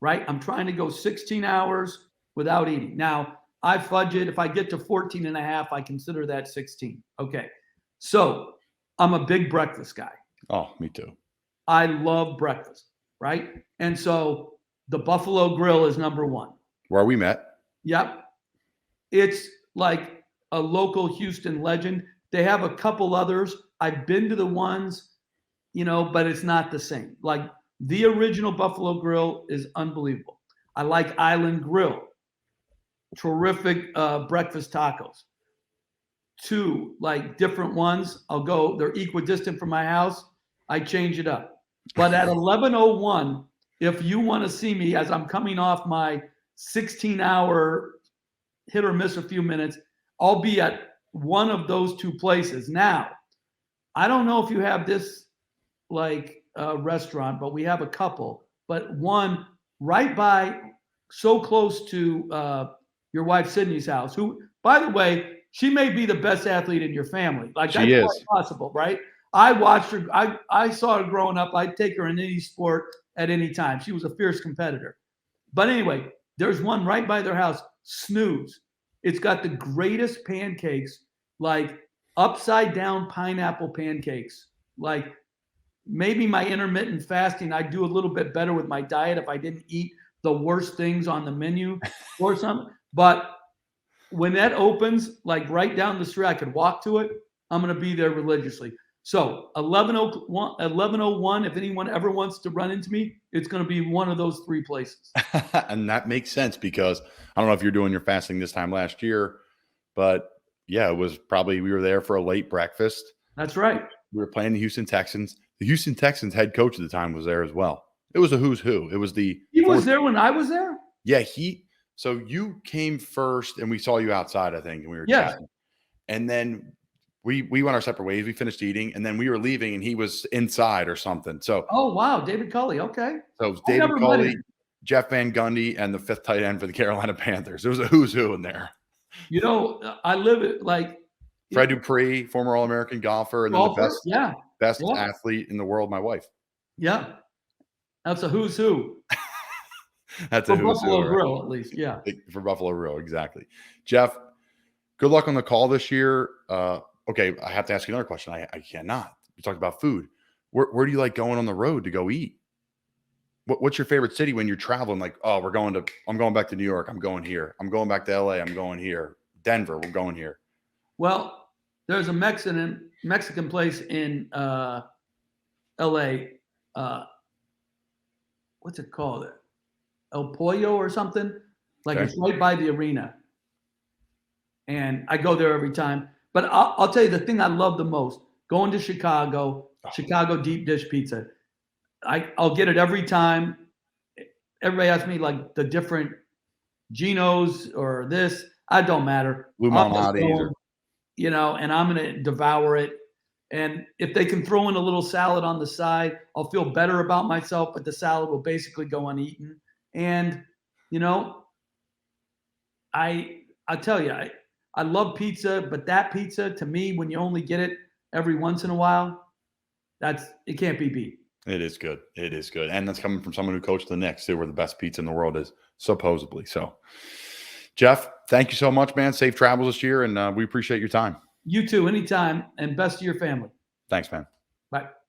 S3: right? I'm trying to go 16 hours without eating. Now I fudge it. If I get to 14 and a half, I consider that 16. Okay. So I'm a big breakfast guy.
S1: Oh, me too.
S3: I love breakfast, right? And so the Buffalo Grill is number one.
S1: Where we met.
S3: Yep. It's like a local Houston legend. They have a couple others. I've been to the ones, you know, but it's not the same. Like the original Buffalo Grill is unbelievable. I like Island Grill. Terrific breakfast tacos. Two, like different ones. I'll go, they're equidistant from my house. I change it up. But at 11:01, if you want to see me as I'm coming off my 16-hour hit or miss a few minutes, I'll be at one of those two places. Now, I don't know if you have this like restaurant, but we have a couple. But one right by, so close to your wife Sydney's house, who, by the way, she may be the best athlete in your family. Like that's quite possible, right? I watched her. I saw her growing up. I'd take her in any sport at any time. She was a fierce competitor. But anyway, there's one right by their house, Snooze. It's got the greatest pancakes, like upside down pineapple pancakes. Like maybe my intermittent fasting, I'd do a little bit better with my diet if I didn't eat the worst things on the menu or something. But when that opens, like right down the street, I could walk to it. I'm going to be there religiously. So 11:01, if anyone ever wants to run into me, it's going to be one of those 3 places.
S1: And that makes sense because I don't know if you're doing your fasting this time last year, but yeah, it was probably we were there for a late breakfast.
S3: That's right.
S1: We were playing the Houston Texans. The Houston Texans head coach at the time was there as well. It was a who's who. It was the
S3: He was there when I was there?
S1: Yeah, so you came first and we saw you outside, I think, and we were
S3: Yeah.
S1: chatting. And then we went our separate ways. We finished eating, and then we were leaving, and he was inside or something. So,
S3: Oh, wow. David Culley. Okay.
S1: so it was
S3: I
S1: David
S3: never met
S1: Culley,
S3: him.
S1: Jeff Van Gundy, and the 5th tight end for the Carolina Panthers. There was a who's who in there.
S3: You know, I live it like
S1: Fred Dupree, former All-American golfer, and then
S3: golfer.
S1: the best
S3: Yeah.
S1: athlete in the world, my wife.
S3: Yeah. That's a who's who.
S1: That's
S3: For
S1: a who's
S3: Buffalo
S1: who. Right?
S3: Grill, at least. Yeah.
S1: For Buffalo Grill, exactly. Jeff, good luck on the call this year. Okay, I have to ask you another question. I cannot. We talked about food. Where do you like going on the road to go eat? What's your favorite city when you're traveling? Like, oh, I'm going back to New York. I'm going here. I'm going back to LA. I'm going here. Denver. We're going here.
S3: Well, there's a Mexican place in LA. What's it called? El Pollo or something? Like
S1: Okay.
S3: It's right by the arena. And I go there every time. But I'll tell you the thing I love the most, going to Chicago deep dish pizza. I'll get it every time. Everybody asks me like the different Geno's or this. I don't matter.
S1: Blue
S3: I'll just
S1: Malnati's
S3: go, and I'm going to devour it. And if they can throw in a little salad on the side, I'll feel better about myself, but the salad will basically go uneaten. And, I tell you, I love pizza, but that pizza, to me, when you only get it every once in a while, it can't be beat.
S1: It is good. It is good. And that's coming from someone who coached the Knicks, where the best pizza in the world is, supposedly. So, Jeff, thank you so much, man. Safe travels this year, and we appreciate your time.
S3: You too, anytime, and best to your family.
S1: Thanks, man.
S3: Bye.